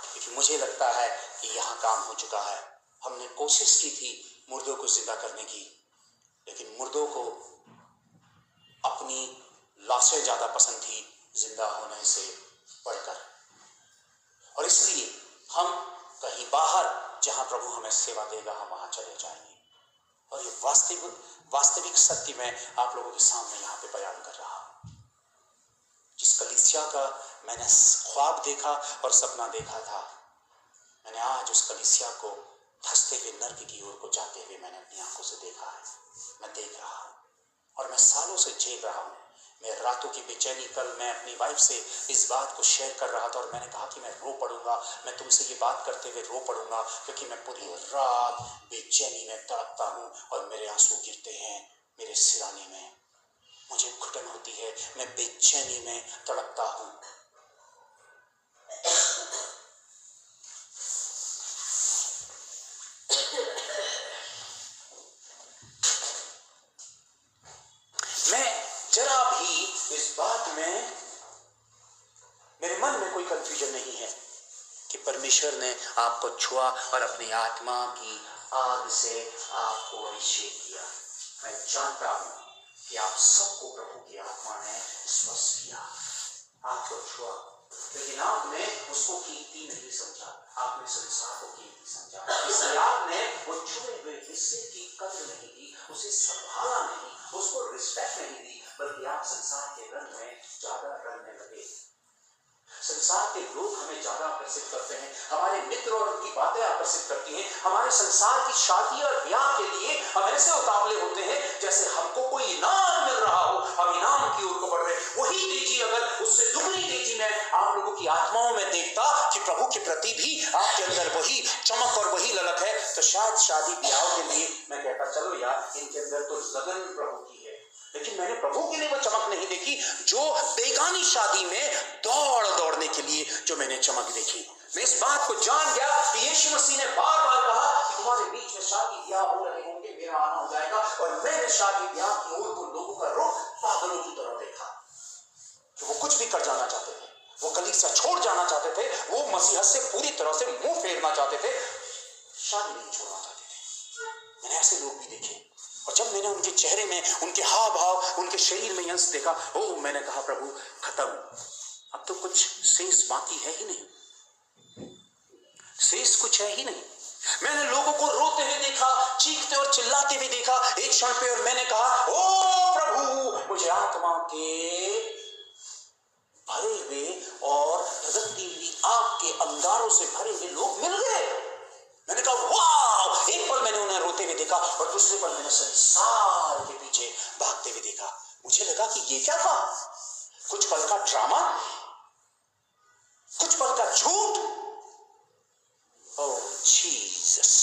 क्योंकि मुझे लगता है कि यहाँ काम हो चुका है। हमने कोशिश की थी मुर्दों को जिंदा करने की, लेकिन मुर्दों को अपनी लाशें ज्यादा पसंद थी जिंदा होने से बढ़कर, और इसलिए हम कहीं बाहर जहां प्रभु हमें सेवा देगा हम वहां चले जाएंगे। और ये वास्तविक सत्य मैं आप लोगों के सामने यहाँ पे बयान कर रहा हूं। जिस कलीसिया का मैंने ख्वाब देखा और सपना देखा था, मैंने आज उस कलीसिया को धंसते हुए नर्क की ओर को जाते हुए मैंने अपनी आंखों से देखा है। मैं देख रहा हूं और मैं सालों से झेल रहा हूं। मैं रातों की बेचैनी, कल मैं अपनी वाइफ से इस बात को शेयर कर रहा था और मैंने कहा कि मैं रो पड़ूंगा, मैं तुमसे ये बात करते हुए रो पड़ूंगा, क्योंकि मैं पूरी रात बेचैनी में तड़पता हूं और मेरे आंसू गिरते हैं मेरे सिराने में, मुझे घुटन होती है, मैं बेचैनी में तड़पता हूं। जरा भी इस बात में मेरे मन में कोई कंफ्यूजन नहीं है कि परमेश्वर ने आपको छुआ और अपनी आत्मा की आग से आपको अभिषेक किया। मैं जानता हूं कि आप सबको प्रभु की आत्मा ने स्पर्श किया, आपको छुआ, लेकिन आपने उसको कीमती नहीं समझा, आपने संसार को कीमती समझा, इसलिए आपने वो छुए हुए हिस्से की कदर नहीं की, उसे संभाला नहीं, उसको रिस्पेक्ट नहीं दी, बल्कि आप संसार के रंग में ज्यादा रंगने लगे। संसार के लोग हमें ज्यादा आकर्षित करते हैं, हमारे मित्र और उनकी बातें आकर्षित करती हैं, हमारे संसार की शादी और ब्याह के लिए हम ऐसे उतावले होते हैं जैसे हमको कोई इनाम मिल रहा हो, हम इनाम की ओर को बढ़ रहे। वही तेजी अगर उससे दुगनी तेजी में आप लोगों की आत्माओं में देखता कि प्रभु के प्रति भी आपके अंदर वही चमक और वही ललक है, तो शायद शादी ब्याह के लिए मैं कहता चलो यार इनके अंदर तो लगन प्रभु की है। लेकिन मैंने प्रभु के लिए वो चमक नहीं देखी जो बेगानी शादी में दौड़ने के लिए जो मैंने चमक देखी। मैं इस बात को जान गया कि यीशु मसीह ने बार बार कहा कि तुम्हारे बीच में शादी ब्याह हो रहे होंगे, मेरा आना हो जाएगा और मैंने शादी ब्याह की ओर को लोगों का रुख मसीहत से पूरी तरह से मुंह फेरना चाहते थे, शादी नहीं छोड़ना चाहते थे। मैंने ऐसे लोग भी देखे, और जब मैंने उनके चेहरे में, उनके हाव भाव, उनके शरीर में यंस देखा, ओ मैंने कहा प्रभु खत्म, अब तो कुछ शेष बाकी है ही नहीं, शेष कुछ है ही नहीं। मैंने लोगों को रोते हुए देखा, चीखते और चिल्लाते हुए देखा एक क्षण पे, और मैंने कहा ओ प्रभु, मुझे आत्मा के भरे हुए और धधकती हुई आग के अंगारों से भरे हुए लोग मिल गए। मैंने कहा वाह। एक पल मैंने उन्हें रोते हुए देखा, और दूसरे पल मैंने संसार के पीछे भागते हुए देखा। मुझे लगा कि ये क्या था, कुछ पल का ड्रामा, कुछ पल का झूठ। ओह जीसस।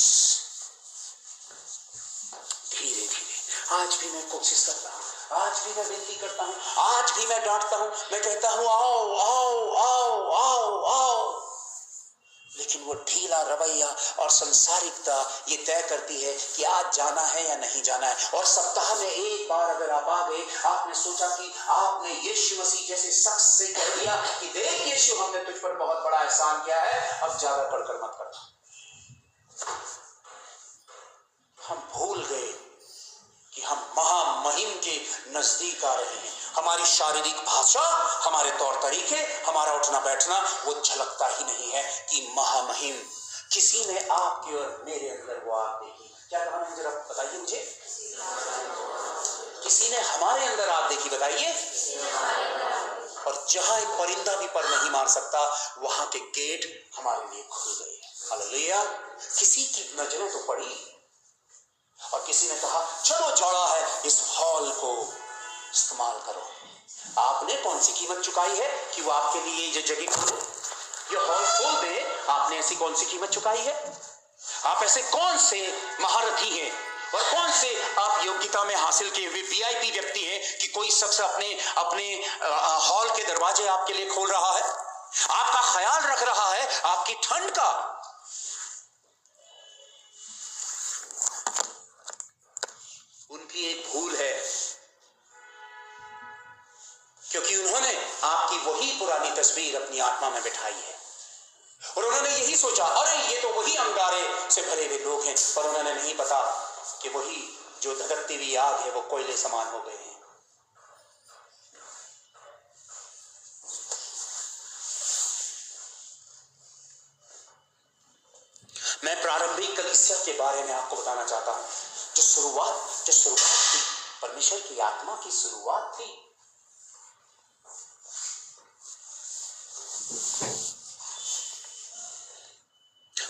धीरे धीरे आज भी मैं कोशिश करता हूं, आज भी मैं विनती करता हूं, आज भी मैं डांटता हूं, मैं कहता हूं आओ आओ आओ आओ आओ, लेकिन वो ढीला रवैया और संसारिकता ये तय करती है कि आज जाना है या नहीं जाना है। और सप्ताह में एक बार अगर आप आ गए, आपने सोचा कि आपने यीशु मसीह जैसे शख्स से कह दिया कि देख यीशु, हमने तुझ पर बहुत बड़ा एहसान किया है, अब ज्यादा बढ़कर मत करना। हम भूल गए कि हम महामहिम के नजदीक आ रहे हैं। हमारी शारीरिक भाषा, हमारे तौर तरीके, हमारा उठना बैठना वो झलकता ही नहीं है कि महामहिम किसी ने आपके और मेरे अंदर वो आग देखी। क्या कहा मैंने, जरा बताइए मुझे, किसी ने हमारे अंदर आग देखी, बताइए। और जहां एक परिंदा भी पर नहीं मार सकता, वहां के गेट हमारे लिए खुल गए। हालेलुया। किसी की नजरें तो पड़ी, और किसी ने कहा चलो जाड़ा है, इस हॉल को इस्तेमाल करो। आपने कौन सी कीमत चुकाई है कि वो आपके लिए ये जगह खोले, ये हॉल खोल दे? आपने ऐसी कौन सी कीमत चुकाई है? आप ऐसे कौन से महारथी हैं और कौन से आप योग्यता में हासिल किए हुए वीआईपी व्यक्ति हैं कि कोई शख्स अपने अपने हॉल के दरवाजे आपके लिए खोल रहा है, आपका ख्याल रख रहा है, आपकी ठंड का। उनकी एक भूल है, क्योंकि उन्होंने आपकी वही पुरानी तस्वीर अपनी आत्मा में बिठाई है, और उन्होंने यही सोचा अरे ये तो वही अंगारे से भरे हुए लोग हैं, पर उन्होंने नहीं पता कि वही जो धधकती हुई आग है वो कोयले समान हो गए हैं। मैं प्रारंभिक कलीसिया के बारे में आपको बताना चाहता हूं, जो शुरुआत थी, परमेश्वर की आत्मा की शुरुआत थी।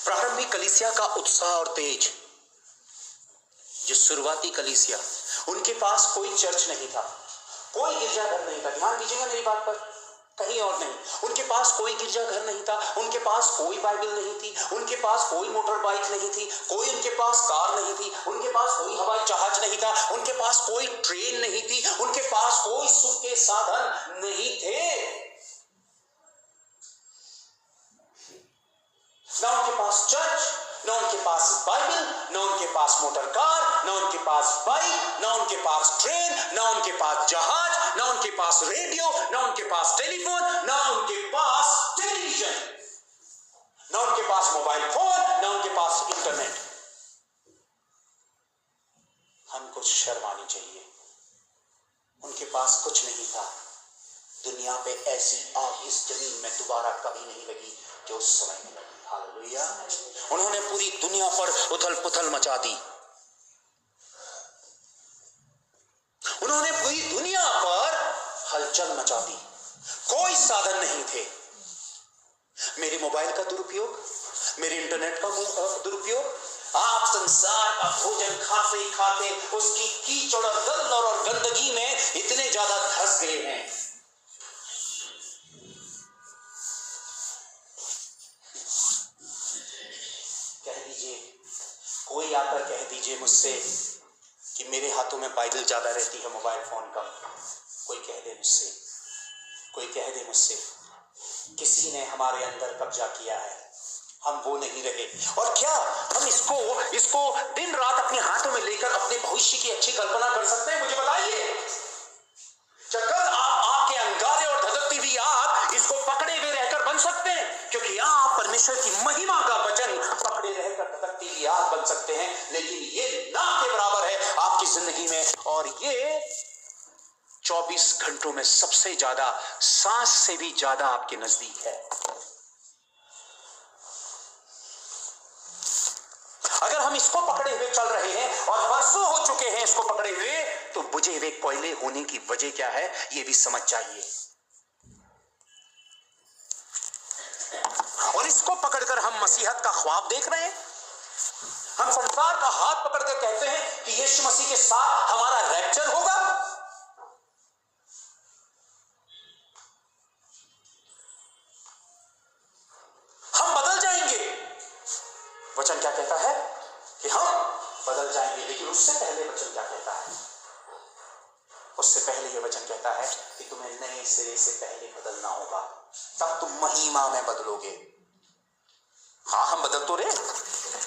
प्रारंभिक कलीसिया का उत्साह और तेज, जो शुरुआती कलीसिया, उनके पास कोई चर्च नहीं था, कोई गिरजाघर नहीं था। ध्यान दीजिएगा मेरी बात पर, कहीं और नहीं। उनके पास कोई गिरजाघर नहीं था, उनके पास कोई बाइबल नहीं थी, उनके पास कोई मोटर बाइक नहीं थी, कोई उनके पास कार नहीं थी, उनके पास कोई हवाई जहाज नहीं था, उनके पास कोई ट्रेन नहीं थी, उनके पास कोई सुख के साधन नहीं थे। ना उनके पास चर्च, ना उनके पास बाइबल, ना उनके पास मोटर कार, ना उनके पास बाइक, ना उनके पास ट्रेन, ना उनके पास जहाज, ना उनके पास रेडियो, ना उनके पास टेलीफोन, ना उनके पास टेलीविजन, ना उनके पास मोबाइल फोन, ना उनके पास इंटरनेट। हमको शर्म आनी चाहिए, उनके पास कुछ नहीं था। दुनिया पे ऐसी आग इस जमीन में दोबारा कभी नहीं लगी जो उस समय में लगी। हालेलुया। उन्होंने पूरी दुनिया पर उथल पुथल मचा दी, उन्होंने पूरी दुनिया पर हलचल मचा दी। कोई साधन नहीं थे। मेरे मोबाइल का दुरुपयोग, मेरे इंटरनेट का दुरुपयोग, आप संसार का भोजन खाते खाते उसकी कीचड़ और गंदगी और गंदगी में इतने ज्यादा धंस गए हैं। कह दीजिए, कोई आकर कह दीजिए मुझसे कि मेरे हाथों में बाइबल ज्यादा रहती है, मोबाइल फोन कम। कोई कह दे मुझसे, कोई कह दे मुझसे, किसी ने हमारे अंदर कब्जा किया है, हम वो नहीं रहे। और क्या हम इसको दिन रात अपने हाथों में लेकर अपने भविष्य की अच्छी कल्पना कर सकते हैं? मुझे बताइए। आपके अंगारे और धधकती हुई आग इसको पकड़े हुए रहकर बन सकते हैं, क्योंकि आप जिंदगी में, और ये 24 घंटों में सबसे ज्यादा, सांस से भी ज्यादा आपके नजदीक है। अगर हम इसको पकड़े हुए चल रहे हैं और वर्षों हो चुके हैं इसको पकड़े हुए, तो बुझे हुए कोयले होने की वजह क्या है ये भी समझ जाइए। और इसको पकड़कर हम मसीहत का ख्वाब देख रहे हैं। हम संसार का हाथ पकड़कर कहते हैं कि यीशु मसीह के साथ हमारा रैप्चर होगा। हम बदल जाएंगे। वचन क्या कहता है कि हम बदल जाएंगे, लेकिन उससे पहले वचन क्या कहता है? उससे पहले यह वचन कहता है कि तुम्हें नए सिरे से पहले बदलना होगा, तब तुम महिमा में बदलोगे। हाँ, हम बदल तो रहे,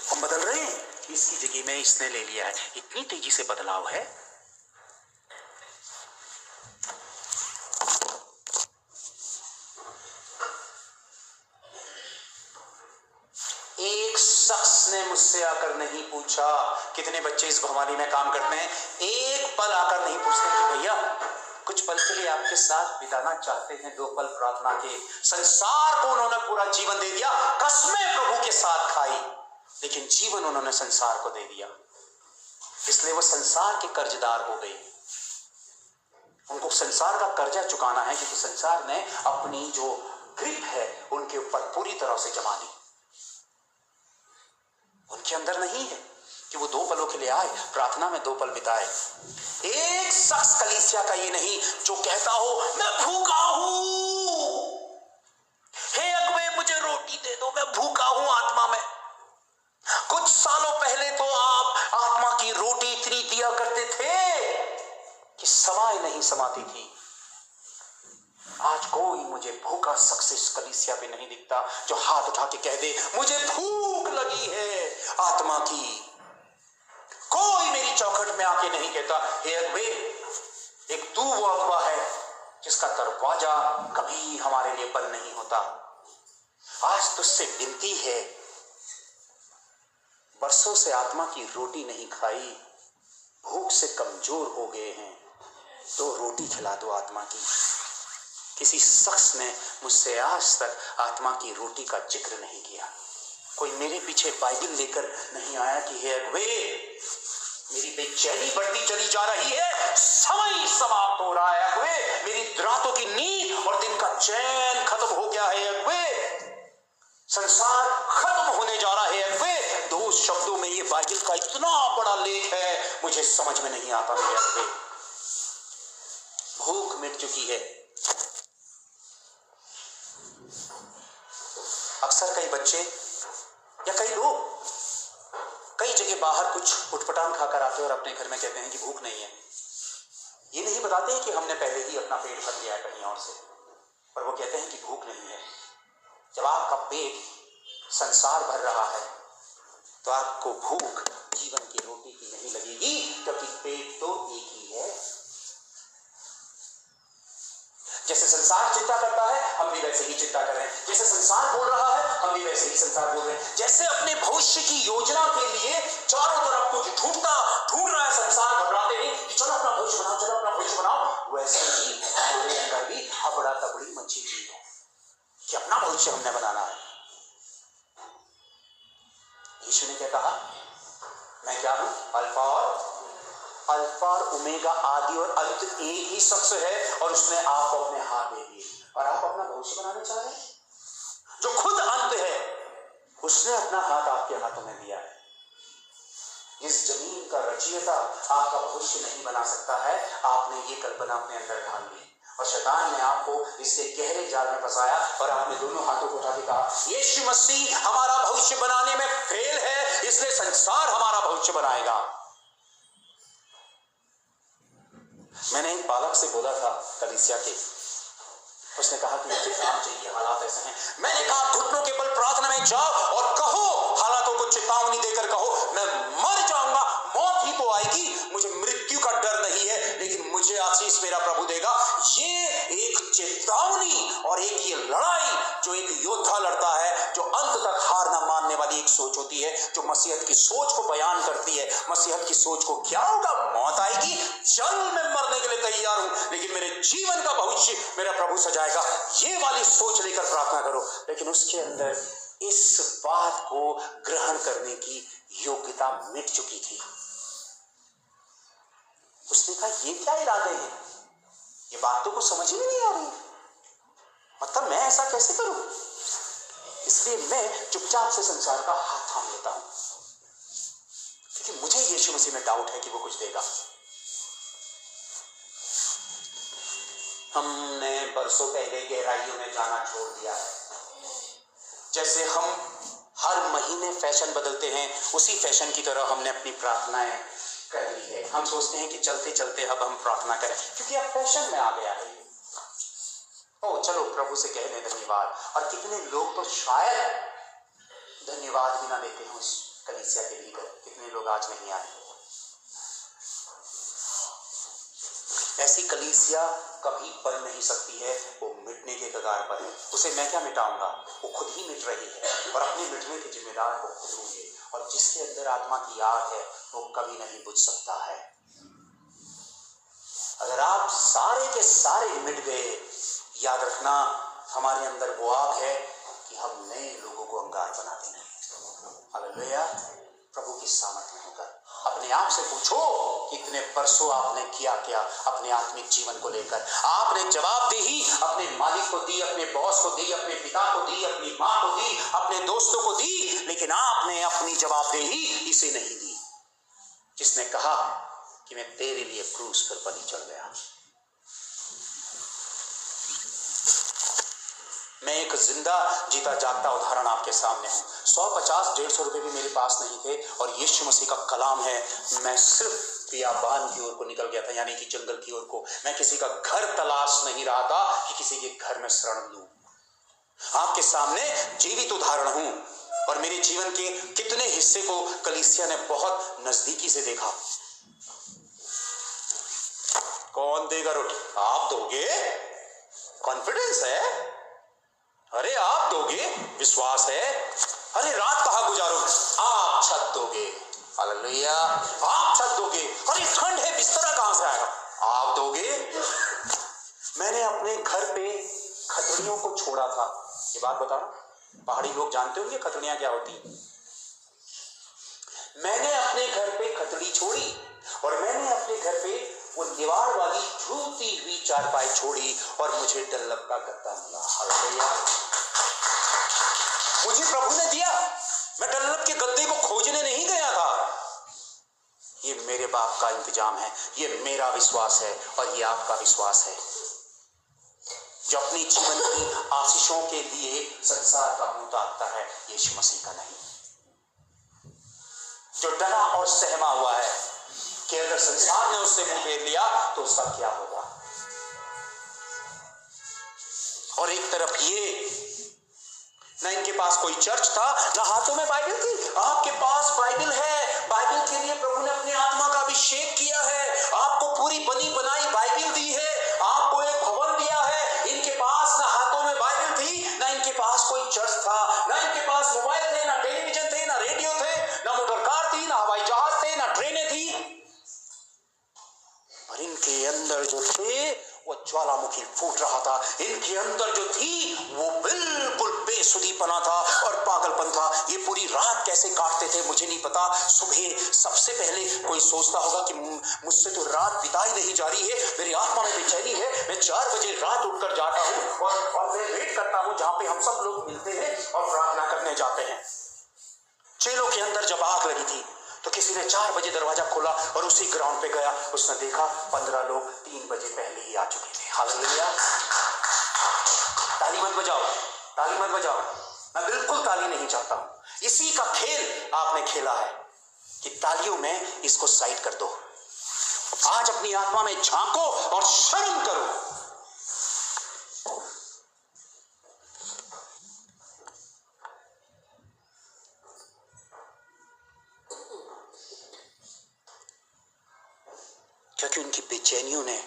हम बदल रहे हैं। इसकी जगह में इसने ले लिया है। इतनी तेजी से बदलाव है। एक शख्स ने मुझसे आकर नहीं पूछा, कितने बच्चे इस भवानी में काम करते हैं, एक पल आकर नहीं पूछते कि भैया कुछ पल के लिए आपके साथ बिताना चाहते हैं, 2 पल प्रार्थना के। संसार को उन्होंने पूरा जीवन दे दिया, कसमें प्रभु के साथ खाई, लेकिन जीवन उन्होंने संसार को दे दिया। इसलिए वो संसार के कर्जदार हो गए। उनको संसार का कर्जा चुकाना है, क्योंकि संसार ने अपनी जो ग्रिप है उनके ऊपर पूरी तरह से जमा ली। उनके अंदर नहीं है कि वो 2 पलों के लिए आए, प्रार्थना में 2 पल बिताए। एक शख्स कलीसिया का ये नहीं जो कहता हो मैं भूखा हूं, हे अगुवे मुझे रोटी दे दो, मैं भूखा हूं आत्मा में। कुछ सालों पहले तो आप आत्मा की रोटी इतनी दिया करते थे कि समाए नहीं समाती थी। आज कोई मुझे भूखा शख्स इस कलीसिया पे नहीं दिखता जो हाथ उठा के कह दे मुझे भूख लगी है आत्मा की। कोई मेरी चौखट में आके नहीं कहता हे अगुवे, एक तू वो अगुवा है जिसका दरवाजा कभी हमारे लिए बंद नहीं होता। आज तुझसे विनती है, बरसों से आत्मा की रोटी नहीं खाई, भूख से कमजोर हो गए हैं, तो रोटी खिला दो आत्मा की। किसी शख्स ने मुझसे आज तक आत्मा की रोटी का जिक्र नहीं किया। कोई मेरे पीछे बाइबल लेकर नहीं आया कि हे अगुवे मेरी बेचैनी बढ़ती चली जा रही है, समय समाप्त हो रहा है अगुवे, मेरी रातों की नींद और दिन का चैन खत्म हो गया है अगुवे, संसार खत्म होने जा रहा है अगुवे। 2 शब्दों में ये बाइबल का इतना बड़ा लेख है, मुझे समझ में नहीं आता मेरे अगुवे। भूख मिट चुकी है। अक्सर कई बच्चे या कई लोग कई जगह बाहर कुछ उटपटांग खाकर आते हैं और अपने घर में कहते हैं कि भूख नहीं है। ये नहीं बताते हैं कि हमने पहले ही अपना पेट भर लिया है कहीं और से, पर वो कहते हैं कि भूख नहीं है। जब आपका पेट संसार भर रहा है तो आपको भूख जीवन की रोटी की नहीं लगेगी, क्योंकि पेट तो एक ही है। जैसे संसार चिंता करता है हम भी वैसे ही चिंता कर रहे हैं, जैसे संसार बोल रहा है हम भी वैसे ही संसार बोल रहे हैं। जैसे अपने भविष्य की योजना के लिए चारों तरफ कुछ ढूंढ रहा है संसार, घबराते हैं कि चलो अपना भविष्य बनाओ, चलो अपना भविष्य बनाओ, वैसे ही हमारे अंदर भी हबड़ा तबड़ी मची हुई है कि अपना भविष्य हमने बनाना है। यीशु ने क्या कहा? मैं क्या हूं? अल्फा और ओमेगा, आदि और अंत एक ही शख्स है, और उसने आपको अपने हाथ दे दिए और आप अपना भविष्य बनाना चाह रहे हैं। जो खुद अंत है उसने अपना हाथ आपके हाथों में दिया है। इस जमीन का रचयिता आपका भविष्य नहीं बना सकता है, आपने ये कल्पना अपने अंदर ढाल ली और शैतान ने आपको इससे गहरे जाल में फंसाया और आपने दोनों हाथों को उठा के कहा यीशु मसीह हमारा भविष्य बनाने में फेल है, इसलिए संसार हमारा भविष्य बनाएगा। मैंने एक बालक से बोला था कलीसिया के, उसने कहा कि मुझे काम चाहिए, हालात ऐसे हैं। मैंने कहा घुटनों के बल प्रार्थना में जाओ और कहो, हालातों को चेतावनी देकर कहो मैं मर जाऊंगा, मौत ही तो आएगी, मुझे मृत्यु का डर नहीं है, लेकिन मुझे आशीष मेरा प्रभु देगा। ये एक चेतावनी और एक ये लड़ाई जो एक योद्धा लड़ता है, जो अंत तक हार ना मानने वाली एक सोच होती होती है जो मसीहत की सोच को बयान करती है। मसीहत की सोच को क्या होगा? मौत आएगी, चल मैं मरने के लिए तैयार हूं, लेकिन मेरे जीवन का भविष्य मेरा प्रभु सजाएगा। ये वाली सोच लेकर प्रार्थना करो। लेकिन उसके अंदर इस बात को ग्रहण करने की योग्यता मिट चुकी थी। उसने कहा ये क्या इरादे हैं, ये बात तो कुछ समझ ही नहीं आ रही, मतलब मैं ऐसा कैसे करूं? इसलिए मैं चुपचाप से संसार का हाथ थाम लेता हूं, क्योंकि मुझे यीशु मसीह में डाउट है कि वो कुछ देगा। हमने बरसों पहले गहराइयों में जाना छोड़ दिया है। जैसे हम हर महीने फैशन बदलते हैं, उसी फैशन की तरह हमने अपनी प्रार्थनाएं कर ली है। हम सोचते हैं कि चलते चलते अब हम प्रार्थना करें, क्योंकि अब फैशन में आ गया है। ओ चलो प्रभु से कह दें धन्यवाद। और कितने लोग तो शायद धन्यवाद भी ना देते हो इस कलीसिया के लीडर, कितने लोग आज नहीं आए। ऐसी कलीसिया कभी बन नहीं सकती है, वो मिटने के कगार पर है। उसे मैं क्या मिटाऊंगा, वो खुद ही मिट रही है और अपने मिटने के जिम्मेदार वो खुद होंगे। और जिसके अंदर आत्मा की आग है वो कभी नहीं बुझ सकता है। अगर आप सारे के सारे मिट गए, याद रखना हमारे अंदर वो आग है कि हम नए लोगों को अंगार बनाते हैं। हालेलुया। प्रभु की सामर्थ में होकर अपने आप से पूछो कितने वर्षों आपने किया क्या अपने आत्मिक जीवन को लेकर। आपने जवाबदेही अपने मालिक को दी, अपने बॉस को दी, अपने पिता को दी, अपनी माँ को दी, अपने दोस्तों को दी, लेकिन आपने अपनी जवाबदेही इसे नहीं दी, जिसने कहा कि मैं तेरे लिए क्रूस पर बलि चढ़ गया। मैं एक जिंदा जीता जागता उदाहरण आपके सामने हूं। 150-150 रुपए भी मेरे पास नहीं थे और यीशु मसीह का कलाम है, मैं सिर्फ बियाबान की ओर को निकल गया था, यानी कि जंगल की ओर को। मैं किसी का घर तलाश नहीं रहा था कि किसी के घर में शरण लूं। आपके सामने जीवित उदाहरण हूं और मेरे जीवन के कितने हिस्से को कलीसिया ने बहुत नजदीकी से देखा। कौन देगा रोटी? आप दोगे? कॉन्फिडेंस है? अरे आप दोगे? विश्वास है? अरे रात कहाँ गुजारोगे? आप छत दोगे। हालेलुया। आप छत दोगे। अरे ठंड है, बिस्तरा कहां से आएगा? आप दोगे। मैंने अपने घर पे खतड़ियों को छोड़ा था। ये बात बता रहा हूं, पहाड़ी लोग जानते होंगे खतड़ियां क्या होती है। मैंने अपने घर पे खतड़ी छोड़ी और मैंने अपने घर पे वो दीवार वाली झूठी हुई चारपाई छोड़ी और मुझे डल्लब का गद्दा मिला। हालेलुया। मुझे प्रभु ने दिया, मैं डल्लब के गद्दे को खोजने नहीं गया था। ये मेरे बाप का इंतजाम है, ये मेरा विश्वास है और ये आपका विश्वास है। जो अपनी जीवन की आशीषों के लिए संसार का मुंह ताकता है, यीशु मसीह का नहीं। जो डरा और सहमा हुआ है कि अगर संसार ने उससे मुंह फेर लिया तो उसका क्या होगा। और एक तरफ ये, ना इनके पास कोई चर्च था, ना हाथों में बाइबल थी। आपके पास बाइबल है, बाइबल के लिए प्रभु ने अपने आत्मा का अभिषेक किया है, आपको पूरी बनी बनाई बाइबल दी है, आपको एक भवन दिया है। इनके पास ना हाथों में बाइबल थी, ना इनके पास कोई चर्च था, ना इनके पास मोबाइल थे, ना टेलीविजन थे, ना रेडियो थे, ना मोटर कार थी, ना हवाई जहाज थे, ना ट्रेनें थी। और इनके अंदर जो थे वो ज्वालामुखी फूट रहा था। इनके अंदर जो थी वो बिल्कुल बेसुधीपना था और पागलपन था। ये पूरी रात कैसे काटते थे मुझे नहीं पता। सुबह सबसे पहले कोई सोचता होगा कि मुझसे तो रात बिताई नहीं जा रही है, मेरी आत्मा में बेचैनी है, मैं 4 बजे रात उठकर जाता हूँ और मैं वेट करता हूँ जहां पे हम सब लोग मिलते हैं और प्रार्थना करने जाते हैं। चेलों के अंदर जब आग लगी थी तो किसी ने 4 बजे दरवाजा खोला और उसी ग्राउंड पे गया। उसने देखा 15 लोग 3 बजे पहले ही आ चुके थे। हालेलुया। ताली मत बजाओ, ताली मत बजाओ, मैं बिल्कुल ताली नहीं चाहता हूं। इसी का खेल आपने खेला है कि तालियों में इसको साइड कर दो। आज अपनी आत्मा में झांको और शर्म करो। क्योंकि उनकी बेचैनियों ने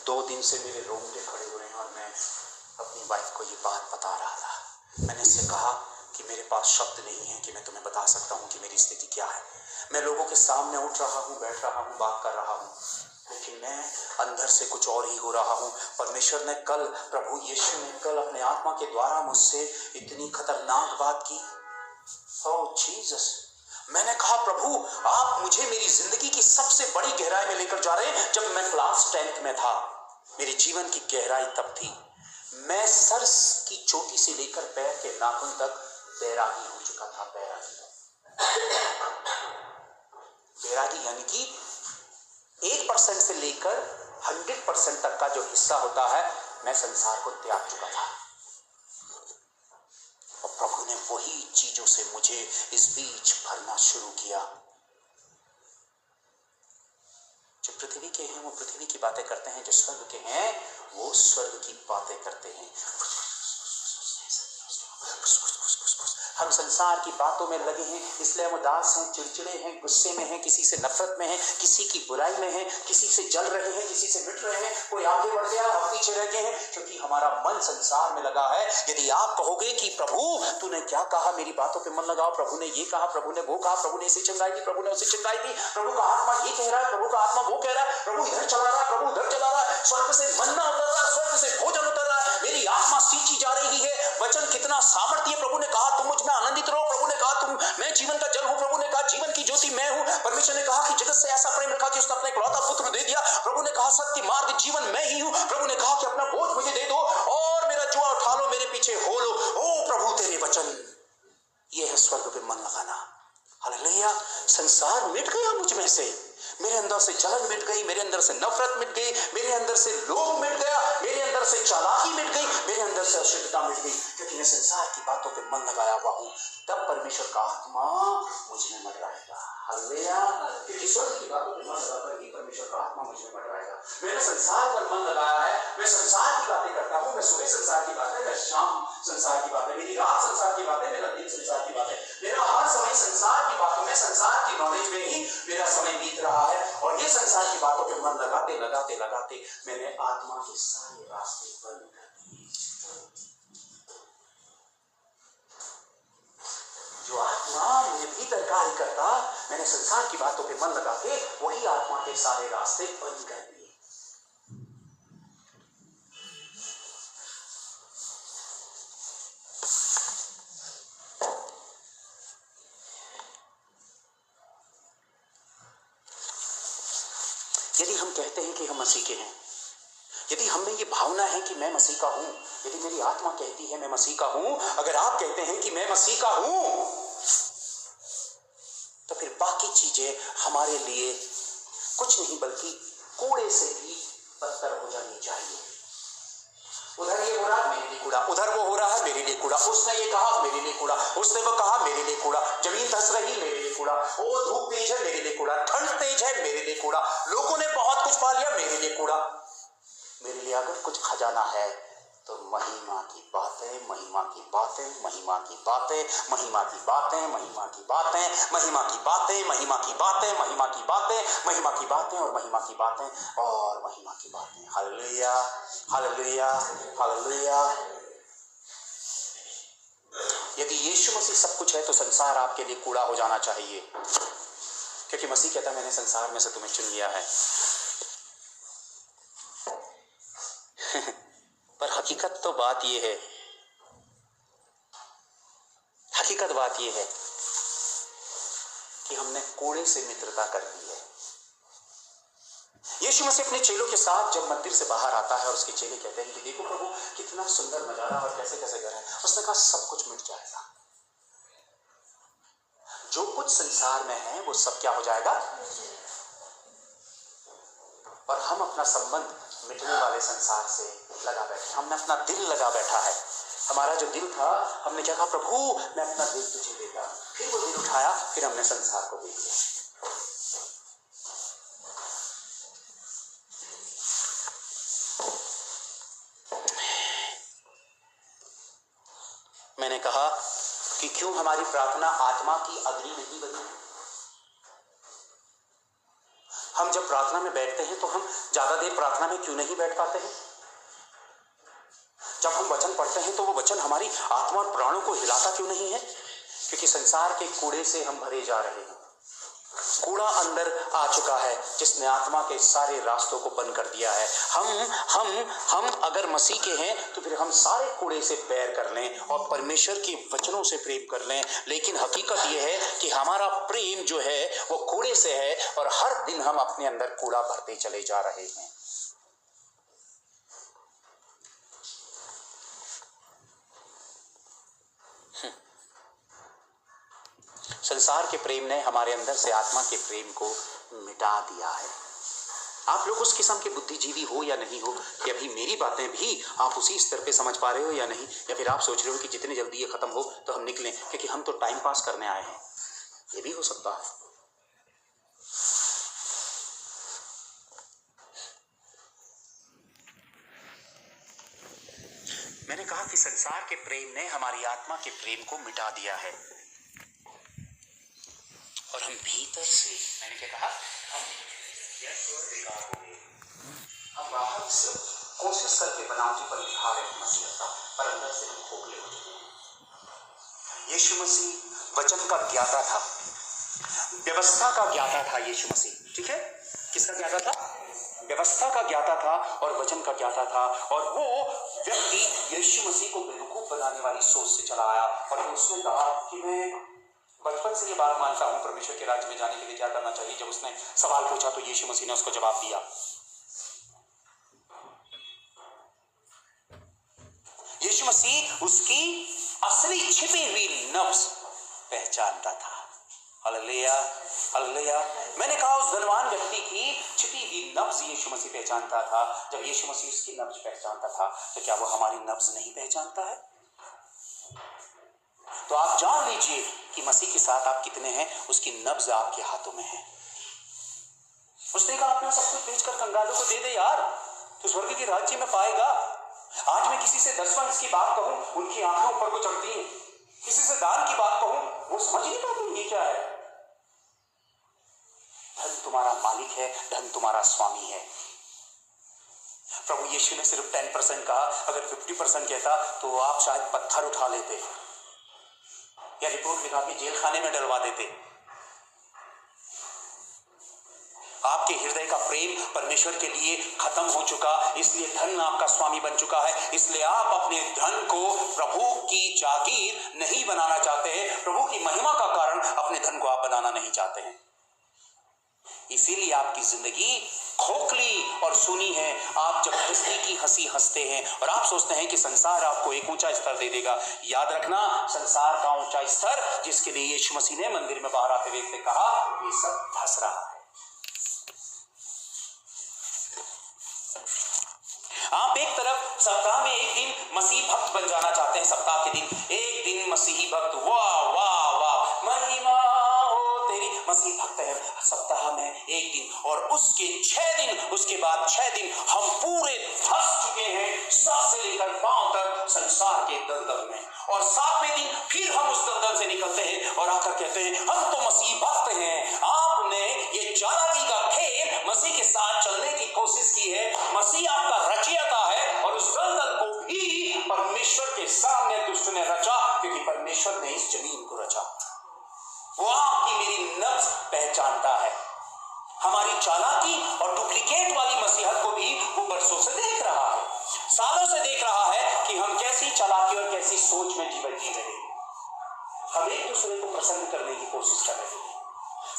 2 दिन से मेरे रोंगटे खड़े हुए हैं और मैं अपनी वाइफ को ये बात बता रहा था। मैंने उससे कहा कि मेरे पास शब्द नहीं है कि मैं तुम्हें बता सकता हूँ कि मेरी स्थिति क्या है। मैं लोगों के सामने उठ रहा हूँ, बैठ रहा हूँ, बात कर रहा हूँ, लेकिन मैं अंदर से कुछ और ही हो रहा हूँ। परमेश्वर ने कल, प्रभु यीशु ने कल अपने आत्मा के द्वारा मुझसे इतनी खतरनाक बात की। ओह जीसस, मैंने कहा प्रभु आप मुझे मेरी जिंदगी की सबसे बड़ी गहराई में लेकर जा रहे हैं। जब मैं क्लास 10th में था, मेरे जीवन की गहराई तब थी। मैं सर की चोटी से लेकर पैर के नाखून तक बैरागी हो चुका था। बैरागी यानी कि 1% से लेकर 100% तक का जो हिस्सा होता है, मैं संसार को त्याग चुका था। और प्रभु ने वही चीजों से मुझे इस बीच भरना शुरू किया। जो पृथ्वी के हैं वो पृथ्वी की बातें करते हैं, जो स्वर्ग के हैं वो स्वर्ग की बातें करते हैं। हम संसार की बातों में लगे हैं, इसलिए हम उदास हैं, चिड़चिड़े हैं, गुस्से में हैं, किसी से नफरत में हैं, किसी की बुराई में हैं, किसी से जल रहे हैं, किसी से मिट रहे हैं। कोई आगे बढ़ गया, हम पीछे रह गए हैं, क्योंकि हमारा मन संसार में लगा है। यदि आप कहोगे कि प्रभु तूने क्या कहा, मेरी बातों पे मन लगाओ, प्रभु ने ये कहा, प्रभु ने वो कहा, प्रभु ने इसे चंगाई दी, प्रभु ने उसे चंगाई दी, प्रभु का आत्मा ये कह रहा है, प्रभु का आत्मा वो कह रहा है, प्रभु इधर चला रहा है, प्रभु उधर चला रहा है, स्वर्ग से मन्ना उतर रहा है, स्वर्ग से भोजन उतर रहा है, मेरी आत्मा सींची जा रही है। वचन कितना सामर्थ्य है। प्रभु ने कहा तुम मुझ में आनंदित रहो, प्रभु ने कहा तुम मैं जीवन का जल हूं, प्रभु ने कहा जीवन की ज्योति मैं हूं। परमेश्वर ने कहा कि जगत से ऐसा प्रेम रखा कि उसने अपना इकलौता पुत्र दे दिया। प्रभु ने कहा सत्य मार्ग जीवन मैं ही हूं। प्रभु ने कहा कि अपना बोझ मुझे दे दो और मेरा जुआ उठा लो, मेरे पीछे हो लो। ओ प्रभु तेरे वचन, ये है स्वर्ग पे मन लगाना। हालेलुया। संसार मिट गया मुझ में से, मेरे अंदर से जलन मिट गई, मेरे अंदर से नफरत मिट गई, मेरे अंदर से लोभ मिट गया, मेरे अंदर से चालाकी मिट गई, मेरे अंदर से अशुद्धता मिट गई, क्योंकि मैं संसार की बातों पे मन लगाया हुआ हूं। तब परमेश्वर का आत्मा मुझ में मंडराएगा। हालेलुया। क्योंकि स्वर्ग की बातों पे मन लगाकर ही परमेश्वर का आत्मा मुझ में मंडराएगा। मैंने संसार पर मन लगाया है, मैं संसार की बातें करता हूं, मैं सुबह संसार की बातें, मैं शाम संसार की बातें, मेरी रात संसार की बातें, मेरा दिन संसार की बातें, मेरा हर समय संसार की बातों में, संसार की नॉलेज में ही मेरा समय बीत रहा है। और ये संसार की बातों पे मन लगाते लगाते लगाते मैंने आत्मा के सारे रास्ते बंद कर दिए। जो आत्मा मेरे भीतर कार्य करता, मैंने संसार की बातों पे मन लगा के वही आत्मा के सारे रास्ते बंद कर दिए। यदि हम कहते हैं कि हम मसीह के हैं, यदि हम में ये भावना है कि मैं मसीह का हूं, यदि मेरी आत्मा कहती है मैं मसीह का हूं, अगर आप कहते हैं कि मैं मसीह का हूं, तो फिर बाकी चीजें हमारे लिए कुछ नहीं बल्कि कूड़े से भी बदतर हो जानी चाहिए। उधर ये हो रहा है मेरे लिए कूड़ा, उधर वो हो रहा है मेरे लिए कूड़ा, उसने ये कहा मेरे लिए कूड़ा, उसने वो कहा मेरे लिए कूड़ा, जमीन धंस रही मेरे लिए कूड़ा, ओ धूप तेज है मेरे लिए कूड़ा, ठंड तेज है मेरे लिए कूड़ा, लोगों ने बहुत कुछ पा लिया मेरे लिए कूड़ा। मेरे लिए अगर कुछ खजाना है तो महिमा की बातें, महिमा की बातें, महिमा की बातें, महिमा की बातें, महिमा की बातें, महिमा की बातें, महिमा की बातें, महिमा की बातें, महिमा की बातें और महिमा की बातें और महिमा की बातें। Hallelujah, hallelujah, hallelujah. यदि यीशु मसीह सब कुछ है तो संसार आपके लिए कूड़ा हो जाना चाहिए, क्योंकि मसीह कहता है मैंने संसार में से तुम्हें चुन लिया है। पर हकीकत तो बात यह है, हकीकत बात यह है कि हमने कूड़े से मित्रता कर दी है। यीशु मसीह अपने चेलों के साथ जब मंदिर से बाहर आता है और उसके चेले कहते हैं कि देखो प्रभु कितना सुंदर नजारा और कैसे कैसे घर है, उसने कहा सब कुछ मिट जाएगा, जो कुछ संसार में है वो सब क्या हो जाएगा, और हम अपना संबंध मिटने वाले संसार से लगा बैठे, हमने अपना दिल लगा बैठा है। हमारा जो दिल था, हमने क्या कहा प्रभु मैं अपना दिल तुझे देता, फिर वो दिल उठाया, फिर हमने संसार को दे दिया। मैंने कहा कि क्यों हमारी प्रार्थना आत्मा की अग्नि नहीं बनी। हम जब प्रार्थना में बैठते हैं तो हम ज्यादा देर प्रार्थना में क्यों नहीं बैठ पाते हैं? जब हम वचन पढ़ते हैं तो वो वचन हमारी आत्मा और प्राणों को हिलाता क्यों नहीं है? क्योंकि संसार के कूड़े से हम भरे जा रहे हैं। कूड़ा अंदर आ चुका है जिसने आत्मा के सारे रास्तों को बंद कर दिया है। हम अगर मसीह के हैं तो फिर हम सारे कूड़े से बैर कर लें और परमेश्वर के वचनों से प्रेम कर लें। लेकिन हकीकत यह है कि हमारा प्रेम जो है वो कूड़े से है और हर दिन हम अपने अंदर कूड़ा भरते चले जा रहे हैं। संसार के प्रेम ने हमारे अंदर से आत्मा के प्रेम को मिटा दिया है। आप लोग उस किस्म के बुद्धिजीवी हो या नहीं हो कि अभी मेरी बातें भी आप उसी स्तर पे समझ पा रहे हो या नहीं, या फिर आप सोच रहे हो कि जितनी जल्दी ये खत्म हो तो हम निकलें क्योंकि हम तो टाइम पास करने आए हैं। ये भी हो सकता है। मैंने कहा कि संसार के प्रेम ने हमारी आत्मा के प्रेम को मिटा दिया है और हम भीतर से, मैंने क्या कहा, हम बेकार हो गए। हम बाहर से कोशिश करके बनावटीपन दिखा रहे हैं मसीह का, पर अंदर से हम खोखले हो चुके हैं। यीशु मसीह वचन का ज्ञाता था, व्यवस्था का ज्ञाता था यीशु मसीह, ठीक है? किसका ज्ञाता था? व्यवस्था का ज्ञाता था और वचन का ज्ञाता था। और वो व्यक्ति यीशु मसीह को बेवकूफ बनाने वाली सोच से चला आया और उसने कहा कि मैं बचपन से ये बात मानता हूं, परमेश्वर के राज्य में जाने के लिए क्या करना चाहिए। जब उसने सवाल पूछा तो यीशु मसीह ने उसको जवाब दिया। यीशु मसीह उसकी असली छिपी हुई नब्ज पहचानता था। Hallelujah, hallelujah. मैंने कहा उस धनवान व्यक्ति की छिपी हुई नब्ज यीशु मसीह पहचानता था। जब यीशु मसीह उसकी नब्ज पहचानता था तो क्या वो हमारी नब्ज नहीं पहचानता है? तो आप जान लीजिए कि मसीह के साथ आप कितने हैं, उसकी नब्ज आपके हाथों में है। उसने कहा अपना सब कुछ बेचकर कंगालों को दे दे यार, तो स्वर्ग के राज्य में पाएगा। आज मैं किसी से 10 वर्ष की बात कहूं, उनकी आंखें ऊपर को चढ़ती हैं। किसी से दान की बात कहूं, वो समझ नहीं पाते ये क्या है। धन तुम्हारा मालिक है, धन तुम्हारा स्वामी है। प्रभु यीशु ने सिर्फ 10% कहा, अगर 50% कहता तो आप शायद पत्थर उठा लेते या रिपोर्ट लिखा के जेल खाने में डलवा देते। आपके हृदय का प्रेम परमेश्वर के लिए खत्म हो चुका, इसलिए धन आपका स्वामी बन चुका है। इसलिए आप अपने धन को प्रभु की जागीर नहीं बनाना चाहते हैं, प्रभु की महिमा का कारण अपने धन को आप बनाना नहीं चाहते हैं। इसीलिए आपकी जिंदगी खोखली और सूनी है। आप जबरदस्ती की हंसी हंसते हैं और आप सोचते हैं कि संसार आपको एक ऊंचा स्तर दे देगा। याद रखना, संसार का ऊंचा स्तर जिसके लिए यीशु मसीह ने मंदिर में बाहर आते हुए कहा, ये सब धस रहा है। आप एक तरफ सप्ताह में एक दिन मसीह भक्त बन जाना चाहते हैं, सप्ताह के दिन एक दिन मसीही भक्त, वाह वाह वाह, महिमा हो तेरी, मसीह भक्त है सप्ताह में एक दिन, और उसके 6 दिन, उसके बाद 6 दिन हम पूरे धस चुके हैं सर से लेकर पांव तक संसार के दलदल में, और 7वें दिन फिर हम उस दलदल से निकलते हैं और आकर कहते हैं हम तो मसीह भक्त हैं। आपने ये चालाकी का खेल मसीह के साथ चलने की कोशिश की है। मसीह आपका रचयिता है और उस दलदल को भी परमेश्वर के सामने दुष्ट ने रचा, क्योंकि परमेश्वर ने इस जमीन को रचा। वो आपकी मेरी नब्ज पहचानता है। हमारी चालाकी और डुप्लीकेट वाली मसीहत को भी वो बरसों से देख रहा है, सालों से देख रहा है कि हम कैसी चालाकी और कैसी सोच में जीवन जी रहे हैं। हम एक दूसरे को प्रसन्न करने की कोशिश कर रहे हैं,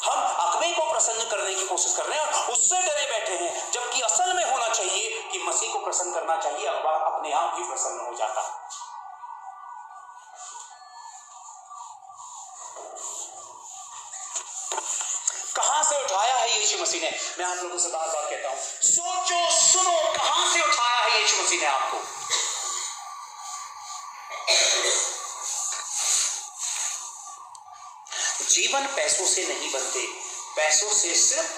हम अगवे को प्रसन्न करने की कोशिश कर रहे हैं और उससे डरे बैठे हैं, जबकि असल में होना चाहिए कि मसीह को प्रसन्न करना चाहिए। अगवा अपने आप ही प्रसन्न हो जाता। कहां से उठाया है यीशु मसीह ने? मैं आप लोगों से बार बार कहता हूं, सोचो सुनो, कहां से उठाया है यीशु मसीह ने आपको? जीवन पैसों से नहीं बनते, पैसों से सिर्फ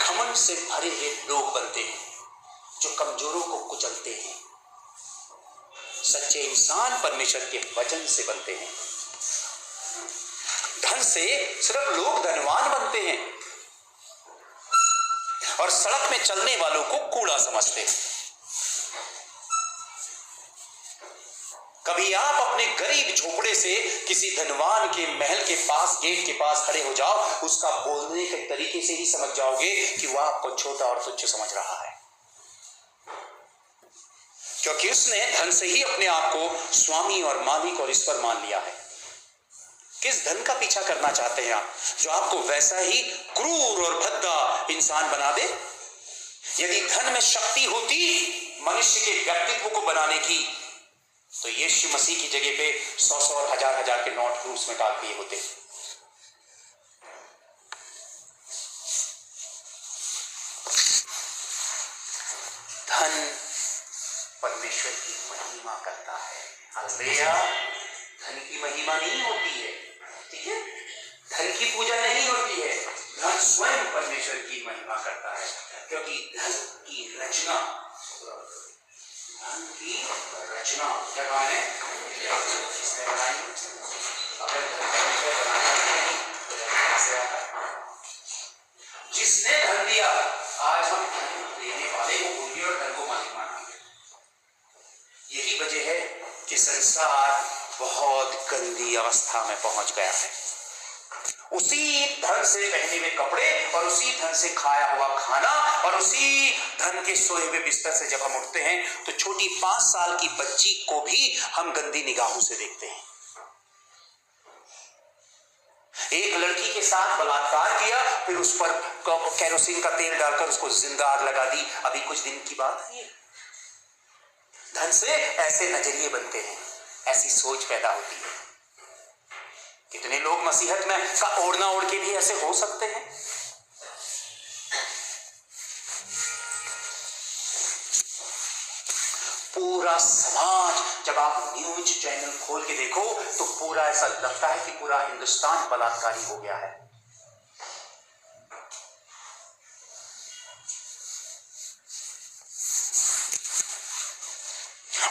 घमंड से भरे हुए लोग बनते हैं जो कमजोरों को कुचलते हैं। सच्चे इंसान परमेश्वर के वचन से बनते हैं। धन से सिर्फ लोग धनवान बनते हैं और सड़क में चलने वालों को कूड़ा समझते हैं। कभी आप अपने गरीब झोपड़े से किसी धनवान के महल के पास, गेट के पास खड़े हो जाओ, उसका बोलने के तरीके से ही समझ जाओगे कि वह आपको छोटा और तुच्छ समझ रहा है, क्योंकि उसने धन से ही अपने आप को स्वामी और मालिक और ईश्वर मान लिया है। किस धन का पीछा करना चाहते हैं आप, जो आपको वैसा ही क्रूर और भद्दा इंसान बना दे? यदि धन में शक्ति होती मनुष्य के व्यक्तित्व को बनाने की, तो यीशु मसीह की जगह पे 100 और हजार के नोट क्रूस में डाल दिए होते। धन परमेश्वर की महिमा करता है। हालेलुया। धन की महिमा नहीं होती है, ठीक है? धन की पूजा नहीं होती है, धन स्वयं परमेश्वर की महिमा करता है, क्योंकि धन की रचना क्या कहा है? किसने बनाई? अगर धन परमेश्वर बनाता नहीं तो कैसे आता? जिसने धन दिया, आज हम धन देने वाले को भूलिए और धन को मालिक मानेंगे। यही वजह है कि संसार बहुत गंदी अवस्था में पहुंच गया है। उसी धन से पहने हुए कपड़े और उसी धन से खाया हुआ खाना और उसी धन के सोए हुए बिस्तर से जब हम उठते हैं तो छोटी 5 साल की बच्ची को भी हम गंदी निगाहों से देखते हैं। एक लड़की के साथ बलात्कार किया, फिर उस पर केरोसिन का तेल डालकर उसको जिंदा आग लगा दी। अभी कुछ दिन की बात है। धन से ऐसे नजरिए बनते हैं, ऐसी सोच पैदा होती है। कितने लोग मसीहत में का ओढ़ना ओढ़ के भी ऐसे हो सकते हैं। पूरा समाज, जब आप न्यूज चैनल खोल के देखो तो पूरा ऐसा लगता है कि पूरा हिंदुस्तान बलात्कारी हो गया है।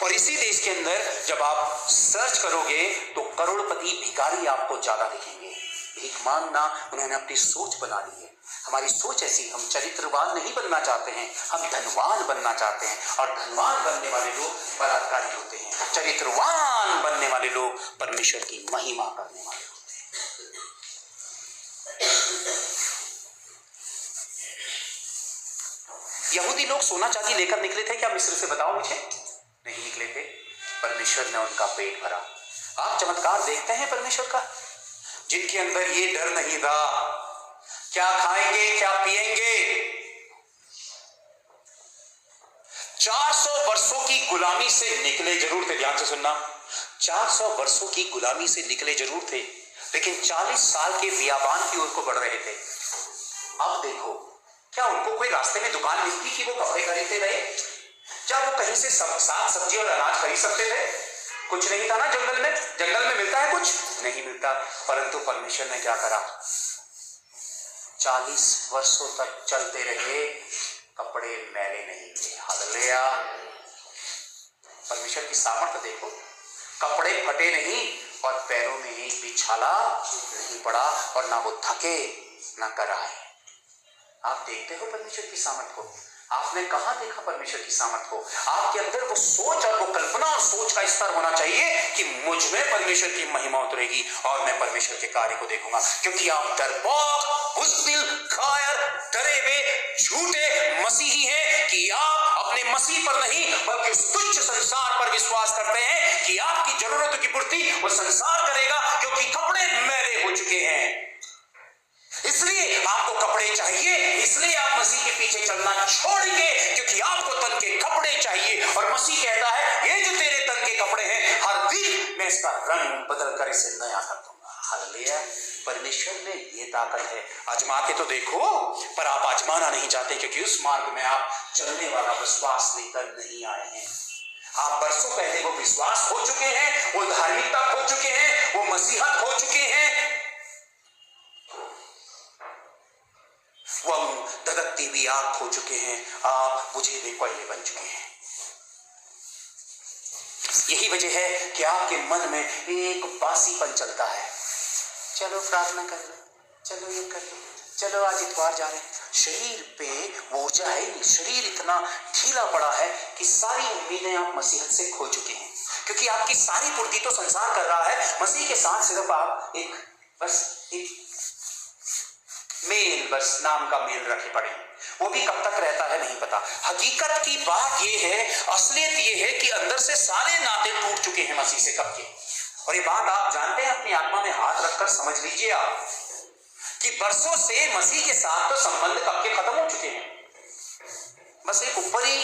और इसी देश के अंदर जब आप सर्च करोगे तो करोड़पति भिखारी आपको ज्यादा दिखेंगे। भीख मांगना उन्होंने अपनी सोच बना ली है। हमारी सोच ऐसी, हम चरित्रवान नहीं बनना चाहते हैं, हम धनवान बनना चाहते हैं। और धनवान बनने वाले लोग बलात्कारी होते हैं, चरित्रवान बनने वाले लोग परमेश्वर की महिमा करने वाले होते हैं। यहूदी लोग सोना चांदी लेकर निकले थे क्या मिस्र से? बताओ मुझे। नहीं निकले थे, परमेश्वर ने उनका पेट भरा। आप चमत्कार देखते हैं परमेश्वर का, जिनके अंदर ये डर नहीं था क्या खाएंगे क्या पिएंगे। 400 वर्षों की गुलामी से निकले जरूर थे, ध्यान से सुनना, 400 वर्षों की गुलामी से निकले जरूर थे, लेकिन 40 साल के बियाबान की ओर को बढ़ रहे थे। अब देखो, क्या उनको कोई रास्ते में दुकान मिलती कि वो कपड़े खरीदते रहे? क्या वो कहीं से साग सब्जी और अनाज खरीद सकते थे? कुछ नहीं था ना। जंगल में मिलता है, कुछ नहीं मिलता। परंतु परमेश्वर ने क्या करा? 40 वर्षों तक चलते रहे, कपड़े मैले नहीं हुए। हालेलुया। परमेश्वर की सामर्थ्य देखो, कपड़े फटे नहीं और पैरों में एक भी छाला नहीं पड़ा और ना वो थके ना कराए। आप देखते हो परमेश्वर की सामर्थ को? आपने कहां देखा परमेश्वर की सामर्थ को? आपके अंदर वो सोच और वो कल्पना और सोच का स्तर होना चाहिए कि मुझ में परमेश्वर की महिमा उतरेगी और मैं परमेश्वर के कार्य को देखूंगा। क्योंकि आप डरपोक, बुज़दिल, कायर, डरे हुए, झूठे मसीही हैं कि आप अपने मसीह पर नहीं बल्कि उस तुच्छ संसार पर विश्वास करते हैं कि आपकी जरूरतों की पूर्ति वो संसार करेगा, क्योंकि कपड़े मैले हो चुके हैं। इसलिए आपको कपड़े चाहिए, इसलिए आप मसीह के पीछे चलना छोड़ेंगे, क्योंकि आपको तन के कपड़े चाहिए। और मसीह कहता है, ये जो तेरे तन के कपड़े हैं, हर दिन मैं इसका रंग बदल कर इसे नया कर दूंगा। हालेलुया। परमेश्वर में ये ताकत है। आजमा के तो देखो, पर आप आजमाना नहीं चाहते, क्योंकि उस मार्ग में आप चलने वाला विश्वास लेकर नहीं आए हैं। आप बरसों पहले वो विश्वास खो चुके हैं, वो धार्मिकता खो चुके हैं, वो मसीहत खो चुके हैं, वो धधकती हुई आग खो चुके हैं। आप मुझे भी पहले बन चुके हैं। यही वजह है कि आपके मन में एक बासीपन चलता है। चलो प्रार्थना कर लो, चलो ये कर लो, चलो आज इतवार जा रहे हैं। शरीर पे वो ऊर्जा है नहीं, शरीर इतना ढीला पड़ा है कि सारी उम्मीदें आप मसीहत से खो चुके हैं। क्योंकि आपकी सारी पूर्ति तो संसार कर रहा है, मसीह के साथ सिर्फ आप एक मेल, बस नाम का मेल रखे पड़े, वो भी कब तक रहता है नहीं पता। हकीकत की बात ये है, असलियत ये है कि अंदर से सारे नाते टूट चुके हैं मसीह से कब के। और ये बात आप जानते हैं, अपनी आत्मा में हाथ रखकर समझ लीजिए आप कि बरसों से मसीह के साथ तो संबंध कब के खत्म हो चुके हैं। बस एक ऊपरी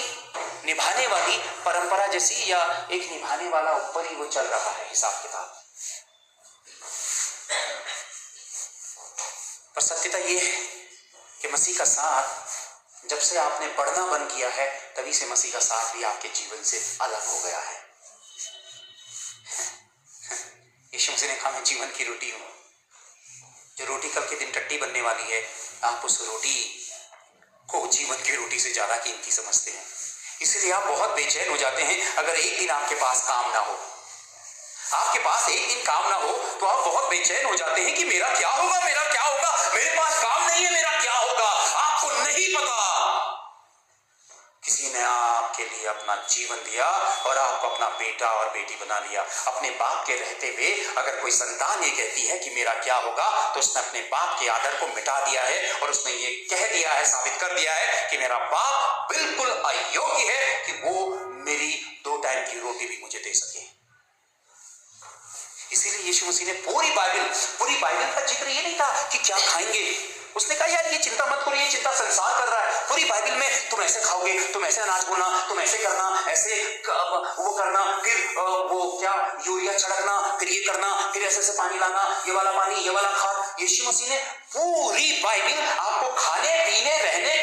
निभाने वाली परंपरा जैसी, या एक निभाने वाला ऊपरी वो चल रहा है हिसाब किताब। पर सत्यता ये है कि मसीह का साथ जब से आपने पढ़ना बंद किया है, तभी से मसीह का साथ भी आपके जीवन से अलग हो गया है। यीशु मसीह ने कहा, मैं जीवन की रोटी हूं। जो रोटी कल के दिन टट्टी बनने वाली है, आप उस रोटी को जीवन की रोटी से ज्यादा कीमती समझते हैं। इसीलिए आप बहुत बेचैन हो जाते हैं अगर एक दिन आपके पास काम ना हो। आपके पास एक दिन काम ना हो तो आप बहुत बेचैन हो जाते हैं कि मेरा क्या होगा, मेरा क्या होगा, मेरे पास काम नहीं है, मेरा क्या होगा। आपको नहीं पता किसी ने आपके लिए अपना जीवन दिया और आपको अपना बेटा और बेटी बना लिया। अपने बाप के रहते हुए अगर कोई संतान ये कहती है कि मेरा क्या होगा, तो उसने अपने बाप के आदर को मिटा दिया है और उसने ये कह दिया है, साबित कर दिया है कि मेरा बाप बिल्कुल अयोग्य है कि वो मेरी 2 टाइम की रोटी भी मुझे दे सके। इसीलिए यीशु मसीह ने पूरी बाइबल का जिक्र ये नहीं था कि क्या खाएंगे। उसने कहा यार ये चिंता मत करो, ये चिंता संसार कर रहा है। पूरी बाइबल में तुम ऐसे खाओगे, तुम ऐसे अनाज बोना, तुम ऐसे करना, ऐसे वो करना, फिर वो क्या यूरिया छिड़कना, फिर ये करना, फिर ऐसे पानी लाना, ये वाला पानी, ये वाला खाद। यीशु मसीह ने पूरी बाइबल आपको खाने पीने रहने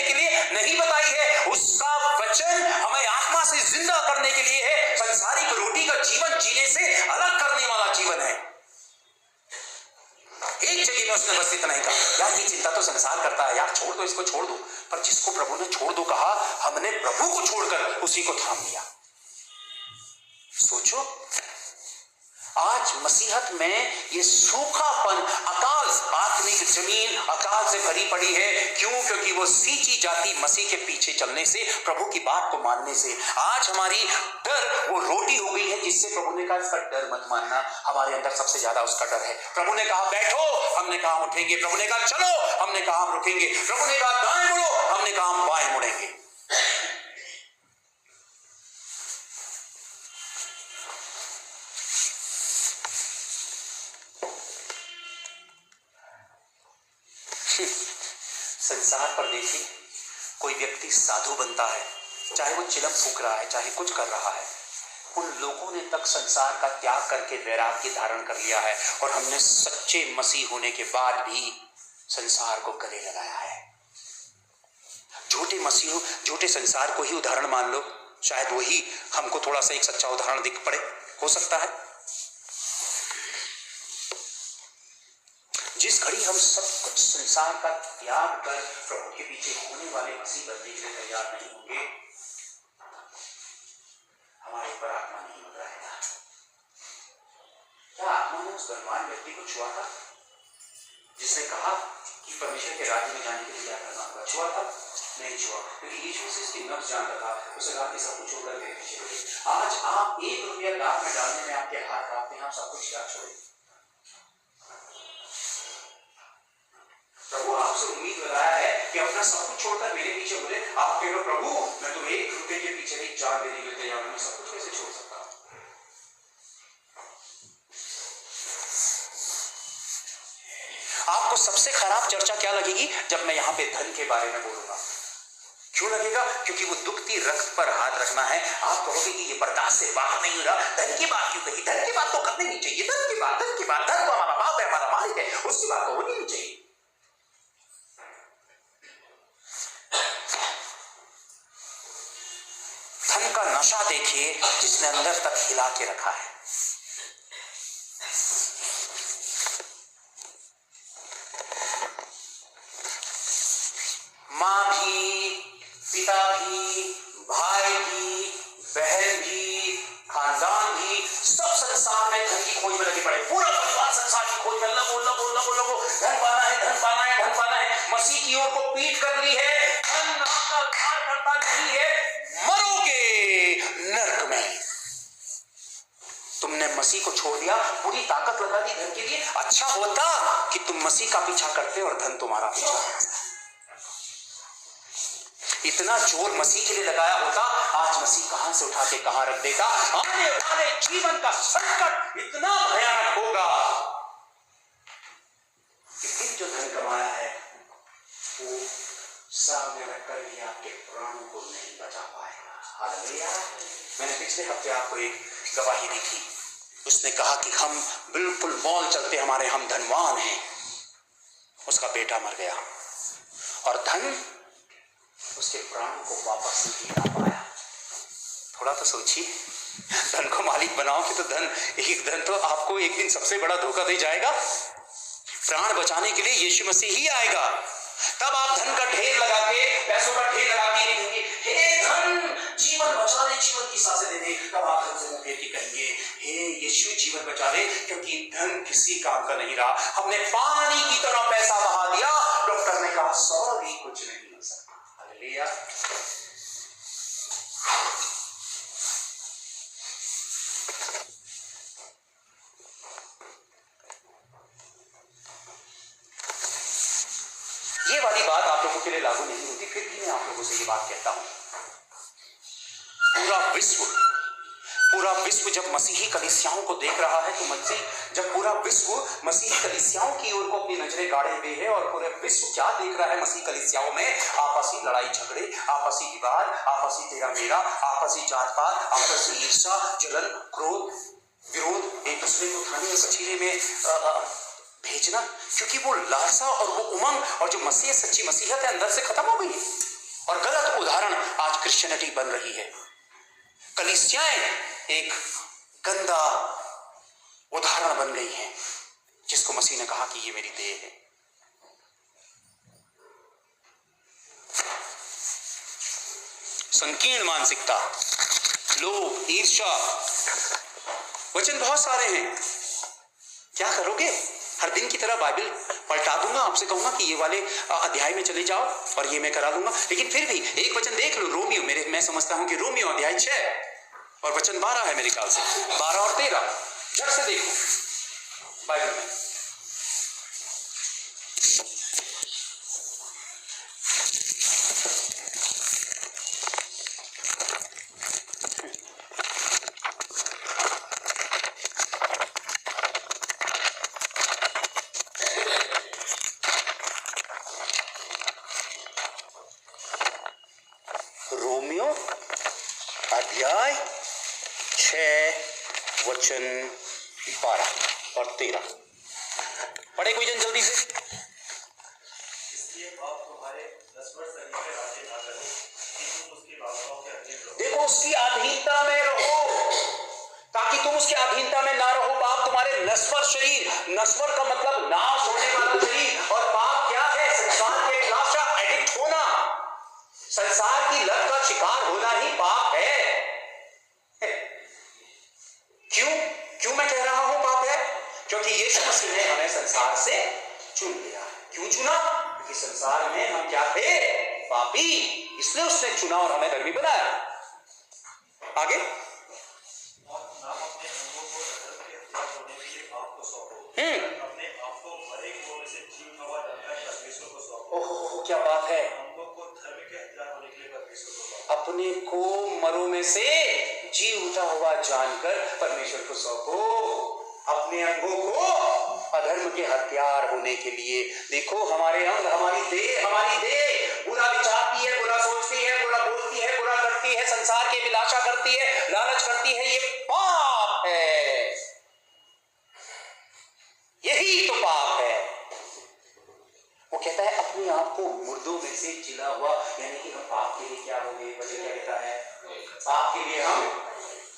के लिए नहीं बताई है। उसका वचन हमें आत्मा से जिंदा करने के लिए है। संसारिक रोटी का जीवन जीने से अलग करने वाला जीवन है। एक जगह में उसने बस इतना ही कहा, यार ये चिंता तो संसार करता है, यार छोड़ दो, इसको छोड़ दो। पर जिसको प्रभु ने छोड़ दो कहा, हमने प्रभु को छोड़कर उसी को थाम लिया। सोचो आज मसीहत में ये सूखापन, अकाल, आत्मिक जमीन अकाल से भरी पड़ी है। क्यों? क्योंकि वो सींची जाती मसीह के पीछे चलने से, प्रभु की बात को मानने से। आज हमारी डर वो रोटी हो गई है जिससे प्रभु ने कहा इसका डर मत मानना। हमारे अंदर सबसे ज्यादा उसका डर है। प्रभु ने कहा बैठो, हमने कहा हम उठेंगे। प्रभु ने कहा चलो, हमने कहा हम रुकेंगे। प्रभु ने कहा दाएं मुड़ो, हमने कहा हम बाएं मुड़ेंगे। संसार पर देखिए, कोई व्यक्ति साधु बनता है, चाहे वो चिलम फूंक रहा है, चाहे कुछ कर रहा है, उन लोगों ने तक संसार का त्याग करके वैराग्य धारण कर लिया है। और हमने सच्चे मसीह होने के बाद भी संसार को गले लगाया है। झूठे मसीह, झूठे संसार को ही उदाहरण मान लो, शायद वही हमको थोड़ा सा एक सच्चा उदाहरण दिख पड़े, हो सकता है। जिस घड़ी हम सब कुछ संसार का त्याग कर प्रभु के पीछे होने वाले मसीह बनने के लिए तैयार नहीं होंगे, हमारे ऊपर आत्मा नहीं मंडराएगा। क्या आत्मा ने उस धनवान व्यक्ति को छुआ था जिसने कहा कि परमेश्वर के राज्य में जाने के लिए क्या करना होगा? छुआ था? नहीं छुआ, क्योंकि यीशु मसीह इसकी नफ्स जानता था। उसे कहा कि सब कुछ छोड़कर मेरे पीछे चलो। आज आप 1 रुपया दांत में डालने में आपके हाथ कांपते हैं, आप सब कुछ क्या छोड़े? प्रभु आपसे उम्मीद लगाया है कि अपना सब कुछ छोड़कर मेरे पीछे बोले। आप कह लो प्रभु मैं तो 1 रुपए के पीछे भी जान देने के लिए तैयार हूं, सब कुछ कैसे छोड़ सकता हूं? आपको सबसे खराब चर्चा क्या लगेगी? जब मैं यहां पे धन के बारे में बोलूंगा। क्यों लगेगा? क्योंकि वो दुखती रक्त पर हाथ रखना है। आप कहोगे कि ये बर्दाश्त से बात नहीं हो रहा, धन की बात क्यों कही? धन की बात तो करनी नहीं चाहिए। धन की बात धन तो हमारा बाप है, हमारा मालिक है, उसकी बात तो होनी नहीं चाहिए। धन का नशा देखिए जिसने अंदर तक हिला के रखा है। माँ भी, पिता भी, भाई भी, बहन भी, खानदान भी, सब संसार में धन की खोज में लगे पड़े। पूरा परिवार संसार की खोज में लगो। धन पाना है। मसीह की ओर को पीठ कर ली है। धन आपका उद्धार करता नहीं है, मरोगे, कि तुम मसीह का पीछा करते और धन तुम्हारा पीछा करता। इतना जोर मसीह के लिए लगाया होता, आज मसीह कहां से उठा के कहां रख देता। आने वाले जीवन का संकट इतना भयानक होगा कि फिर जो धन कमाया है वो सामने रखकर भी आपके प्राणों को नहीं बचा पाएगा। हालेलुया। मैंने पिछले हफ्ते आपको एक गवाही दी थी, उसने कहा कि हम बिल्कुल मॉल चलते हमारे, हम धनवान हैं। उसका बेटा मर गया और धन उसके प्राणों को वापस नहीं ला पाया। थोड़ा तो सोचिए, धन को मालिक बनाओगे तो धन तो आपको एक दिन सबसे बड़ा धोखा दे जाएगा। प्राण बचाने के लिए यीशु मसीह ही आएगा। तब आप धन का ढेर लगा के, पैसों का ढेर लगा के कहेंगे, हे धन जीवन बचा ले, जीवन की सांसें दे दे। तब आप धन से मुंह फेर के कहेंगे, हे यीशु जीवन बचा ले, क्योंकि धन किसी काम का नहीं रहा। हमने पानी की तरह पैसा बहा दिया। डॉक्टर ने कहा सॉरी, कुछ नहीं हो सकता। हालेलुया। ये वाली बात आप लोगों के लिए लागू नहीं होती, फिर भी मैं आप लोगों से ये बात कहता हूं। पूरा विश्व जब मसीही कलीसियाओं को देख रहा है, तो जब पूरा विश्व मसीही कलीसियाओं की ओर को अपनी नजरें गाड़े हुए है, और पूरा विश्व क्या देख रहा है मसीही कलीसियाओं में? आपसी लड़ाई झगड़े, आपसी विवाद, आपसी तेरा मेरा, आपसी जात पात, आपसी ईर्ष्या, जलन, क्रोध, विरोध, एक दूसरे को थाने कचीरे में भेजना, क्योंकि वो लालसा और वो उमंग और जो मसीह सच्ची मसीहत है अंदर से खत्म हो गई। और गलत उदाहरण आज क्रिश्चियनिटी बन रही है। कलीसियाएं एक गंदा उदाहरण बन गई हैं, जिसको मसीह ने कहा कि ये मेरी देह है। संकीर्ण मानसिकता, लोभ, ईर्ष्या, वचन बहुत सारे हैं। क्या करोगे? हर दिन की तरह बाइबल पलटा दूंगा, आपसे कहूंगा कि ये वाले अध्याय में चले जाओ और ये मैं करा दूंगा। लेकिन फिर भी एक वचन देख लो, रोमियो, मैं समझता हूं कि रोमियो अध्याय 6 और वचन 12 है मेरे ख्याल से, 12 और 13। झट से देखो बाइबल में। रोमियो अध्याय 6 वचन 12 और 13 पढ़े कोई जन जल्दी से। इसलिए आप तुम्हारे नश्वर शरीर में राज्य ना करो कि तुम उसकी वासनाओं के अधीन रहो। देखो, उसकी अधीनता में रहो ताकि तुम उसके अधीनता में ना रहो। पाप तुम्हारे नश्वर शरीर, नश्वर का मतलब नाश होने वाला शरीर, और पाप क्या है? संसार के लाशा, एडिक्ट होना, संसार की लत का शिकार होना ही पाप है। क्यों मैं कह रहा हूं पाप है? क्योंकि यीशु मसीह ने हमें संसार से चुन लिया। क्यों चुना? क्योंकि संसार में हम क्या थे? पापी। इसलिए उसने चुना और हमें धर्मी बनाया। आगे, और ना अपने अंगों को अधर्म के हथियार होने के लिए पाप को सौंपो, अपने आप को मरे हुओं में से जीवित हुआ जानकर परमेश्वर को सौंपो। ओहो, क्या बात है! अंगों को धर्म के हथियार होने के लिए परमेश्वर को सौंपो। अपने को मरों में से जी उठा हुआ जानकर परमेश्वर को सौंपो। अपने अंगों को अधर्म के हथियार होने के लिए। देखो, हमारे अंग, हमारी देह बुरा विचारती है, बुरा सोचती है, बुरा बोलती है, बुरा करती है, संसार की अभिलाषा करती है, लालच करती है। ये पाप है, यही तो पाप है। वो कहता है अपने आप को मुर्दों में से जिला हुआ, यानी कि हम पाप के लिए क्या हो गए? वचन क्या कहता है? पाप के लिए हम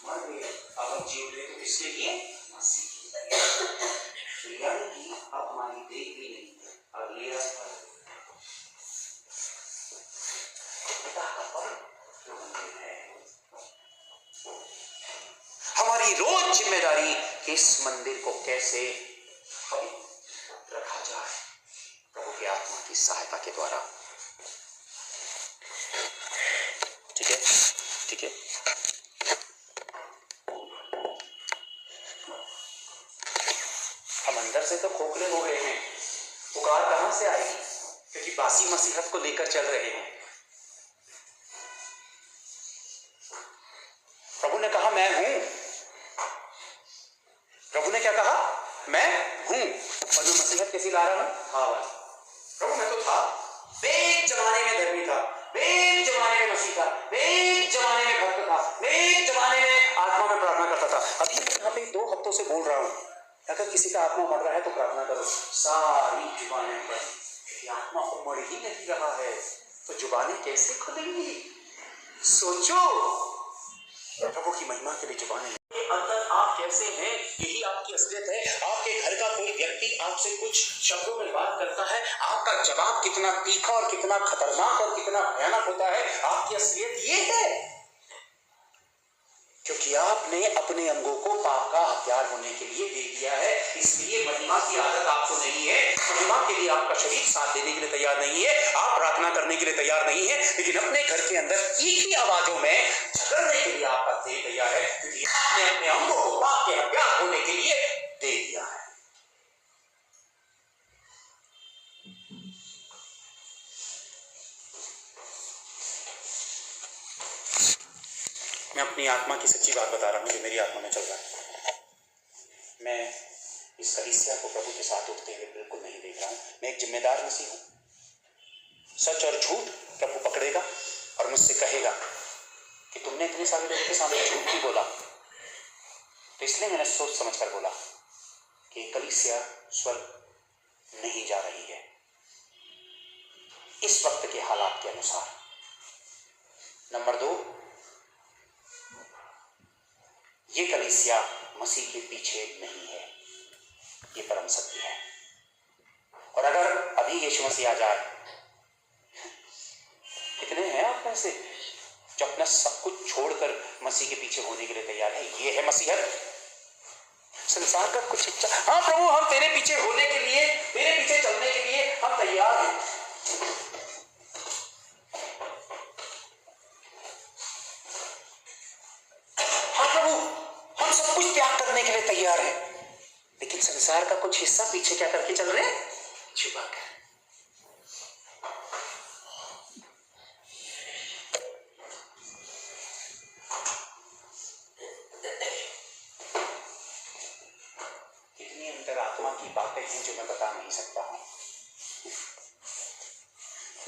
मर गए। अब हम जीव रहे तो किसके लिए? मसीह के लिए। यानी कि अब हमारी देह भी नहीं, अगले पिता का पवित्र मंदिर है। हमारी रोज जिम्मेदारी इस मंदिर को कैसे पवित्र रखा जाए, प्रभु की आत्मा की सहायता के द्वारा। ठीक है, ठीक है। हम अंदर से तो खोखले हो गए हैं, कहां से आएगी, क्योंकि बासी मसीहत को लेकर चल रहे हैं। प्रभु ने कहा मैं हूं। प्रभु ने क्या कहा, मैं हूं। और मैं मसीहत कैसी ला रहा हूं, हाँ बस प्रभु मैं तो था, एक जमाने में धर्मी था, एक जमाने में मसीह था, एक जमाने में भक्त था, एक जमाने में आत्मा में प्रार्थना करता था। अभी मैं यहाँ पे 2 हफ्तों से बोल रहा हूं, अगर किसी का आत्मा मर रहा है तो प्रार्थना करो, सारी जुबानें बंद। आत्मा को मर ही नहीं रहा है तो जुबानें कैसे खुलेंगी? सोचो, प्रभु की महिमा के लिए जुबानें। अंदर आप कैसे हैं यही आपकी असलियत है। आपके घर का कोई व्यक्ति आपसे कुछ शब्दों में बात करता है, आपका जवाब कितना तीखा और कितना खतरनाक और कितना भयानक होता है, आपकी असलियत ये है क्योंकि आपने अपने अंगों को पाप का हथियार होने के लिए दे दिया है। इसलिए महिमा की आदत आपको नहीं है, महिमा के लिए आपका शरीर साथ देने के लिए तैयार नहीं है, आप प्रार्थना करने के लिए तैयार नहीं है, लेकिन अपने घर के अंदर एक ही आवाजों में झगड़ने के लिए आपका देह तैयार है, क्योंकि आपने अपने अंगों को पाप के हथियार होने के लिए दे दिया है। मैं अपनी आत्मा की सच्ची बात बता रहा हूं जो मेरी आत्मा में चल रहा है। मैं इस कलीसिया को प्रभु के साथ उठते हुए बिल्कुल नहीं देख रहा हूं। मैं एक जिम्मेदार मसीह हूं। सच और झूठ प्रभु पकड़ेगा और मुझसे कहेगा कि तुमने इतने सारे लोगों के सामने झूठ क्यों बोला। तो इसलिए मैंने सोच समझ कर बोला कि कलीसिया स्वर्ग नहीं जा रही है इस वक्त के हालात के अनुसार। नंबर 2, ये कलीसिया मसीह के पीछे नहीं है, ये परम सत्य है। और अगर अभी यीशु मसीह आ जाए, कितने हैं आप में से जो अपना सब कुछ छोड़कर मसीह के पीछे होने के लिए तैयार है? ये है मसीहत। संसार का कुछ इच्छा, हाँ प्रभु हम तेरे पीछे होने के लिए, तेरे पीछे चलने के लिए हम तैयार हैं। सब कुछ त्याग करने के लिए तैयार है, लेकिन संसार का कुछ हिस्सा पीछे क्या करके चल रहे हैं? छुपा कर। कितनी अंतरात्मा की बातें हैं जो मैं बता नहीं सकता हूं।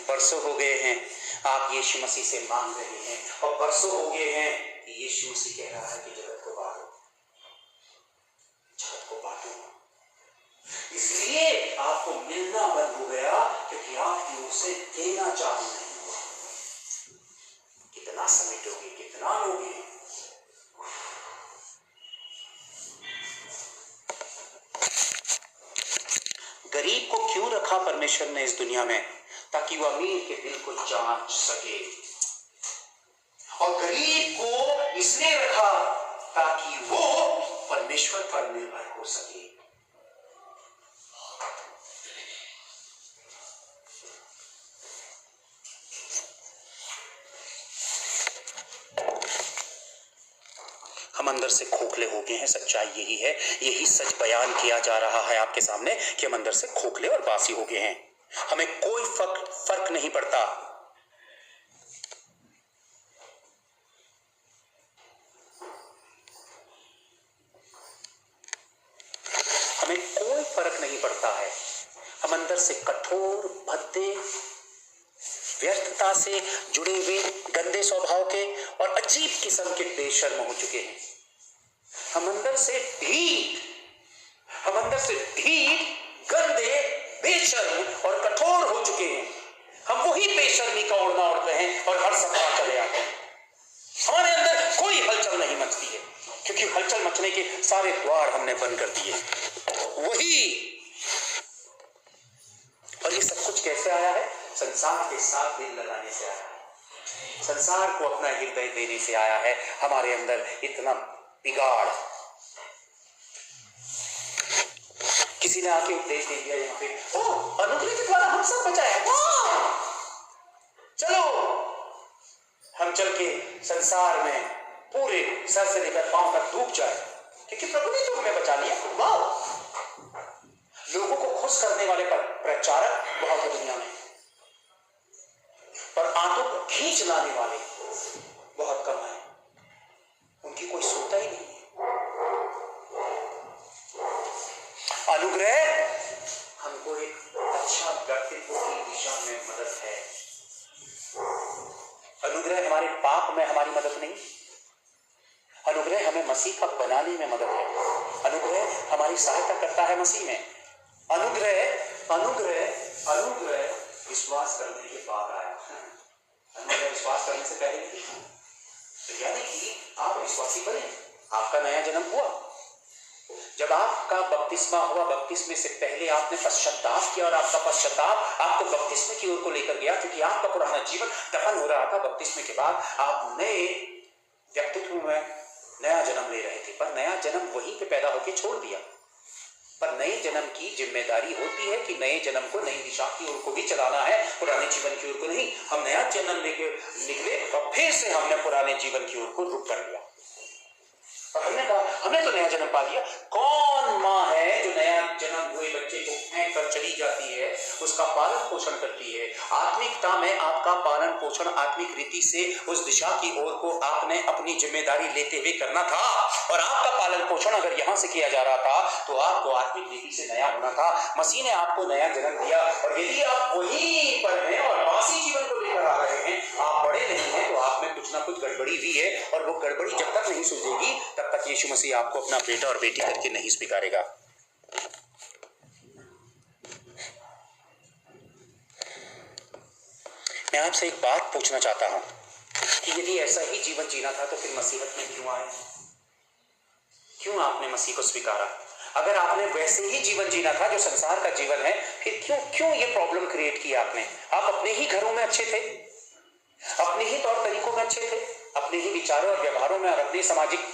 बरसों हो गए हैं आप यीशु मसीह से मांग रहे हैं, और बरसों हो गए हैं कि यीशु मसीह कह रहा है कि जगत को बांटो, जगत को बांटो। इसलिए आपको मिलना बंद हो गया क्योंकि आपकी ओर से देना चालू नहीं हुआ। कितना समेटोगे, कितना लोगे? गरीब को क्यों रखा परमेश्वर ने इस दुनिया में? ताकि वह अमीर के दिल को जांच सके। और गरीब को इसलिए रखा ताकि वो परमेश्वर पर निर्भर हो सके। हम अंदर से खोखले हो गए हैं, सच्चाई यही है, यही सच बयान किया जा रहा है आपके सामने कि हम अंदर से खोखले और बासी हो गए हैं। हमें कोई फर्क नहीं पड़ता। हमें कोई फर्क नहीं पड़ता है। हम अंदर से कठोर, भद्दे, व्यर्थता से जुड़े हुए, गंदे स्वभाव के और अजीब किस्म के बेशर्म हो चुके हैं। हम अंदर से ढीठ, गंदे, बेशर्म और कठोर हो चुके हैं। हम वही बेशर्मी का ओढ़ना ओढ़ते हैं और हर सप्ताह चले आते हैं। हमारे अंदर कोई हलचल नहीं मचती है क्योंकि हलचल मचने के सारे द्वार हमने बंद कर दिए। वही, और ये सब कुछ कैसे आया है? संसार के साथ दिल लगाने से आया है, संसार को अपना हृदय देने से आया है। हमारे अंदर इतना बिगाड़, किसी ने आके उपदेश दे दिया यहाँ पे, ओह अनुग्रह के द्वारा हम सब बचाए, चलो हम चल के संसार में पूरे सर से लेकर पांव तक डूब जाए क्योंकि प्रभु ने तो हमें बचा लिया। वाह! लोगों को खुश करने वाले प्रचारक मशीन चलाने वाले बहुत कम है, उनकी कोई सुनता ही नहीं है। अनुग्रह हमको एक अच्छा व्यक्तित्व की दिशा में मदद है। अनुग्रह हमारे पाप में हमारी मदद नहीं, अनुग्रह हमें मसीह का बनाने में मदद है। अनुग्रह हमारी सहायता करता है मसीह में। अनुग्रह अनुग्रह अनुग्रह विश्वास करने के बाद आया, अनुग्रह विश्वास करने से पहले नहीं। तो यानी कि आप विश्वासी बने, आपका नया जन्म हुआ, जब आपका बपतिस्मा हुआ, बपतिस्मे से पहले आपने पश्चाताप किया और आपका पश्चाताप आपको बपतिस्मे की ओर को लेकर गया, क्योंकि आपका पुराना जीवन दफन हो रहा था। बपतिस्मे के बाद आप नए व्यक्तित्व में नया जन्म ले रहे थे, पर नया जन्म वहीं पे पैदा होकर छोड़ दिया। पर नए जन्म की जिम्मेदारी होती है कि नए जन्म को नई दिशा की ओर को भी चलाना है, पुराने जीवन की ओर को नहीं। हम नया जन्म लेके निकले और फिर से हमने पुराने जीवन की ओर को रुक कर लिया। और हमने कहा हमने तो नया जन्म पा लिया। कौन माँ है जो नया जन्म हुए बच्चे को फेंक कर चली जाती है, उसका पालन पोषण करती है? आत्मिकता में आपका पालन पोषण आत्मिक रीति से उस दिशा की ओर को आपने अपनी जिम्मेदारी लेते हुए करना था, और आपका पालन पोषण अगर यहाँ से किया जा रहा था तो आपको आत्मिक रीति से नया होना था। मसीह ने आपको नया जन्म दिया, और यदि आप वहीं पर हैं और बासी जीवन को लेकर आ रहे हैं, आप बड़े नहीं हैं, तो आप में कुछ ना कुछ गड़बड़ी हुई है, और वो गड़बड़ी जब तक नहीं सुलझेगी तब तक यीशु मसीह आपको अपना बेटा और बेटी करके नहीं स्वीकारेगा। मैं आपसे एक बात पूछना चाहता हूं कि यदि ऐसा ही जीवन जीना था तो फिर मसीहत में क्यों आए? क्यों आपने मसीह को स्वीकारा? अगर आपने वैसे ही जीवन जीना था जो संसार का जीवन है, फिर क्यों ये प्रॉब्लम क्रिएट की आपने? आप अपने ही घरों में अच्छे थे, अपने ही तौर तरीकों में अच्छे थे, अपने ही विचारों और व्यवहारों में और अपने सामाजिक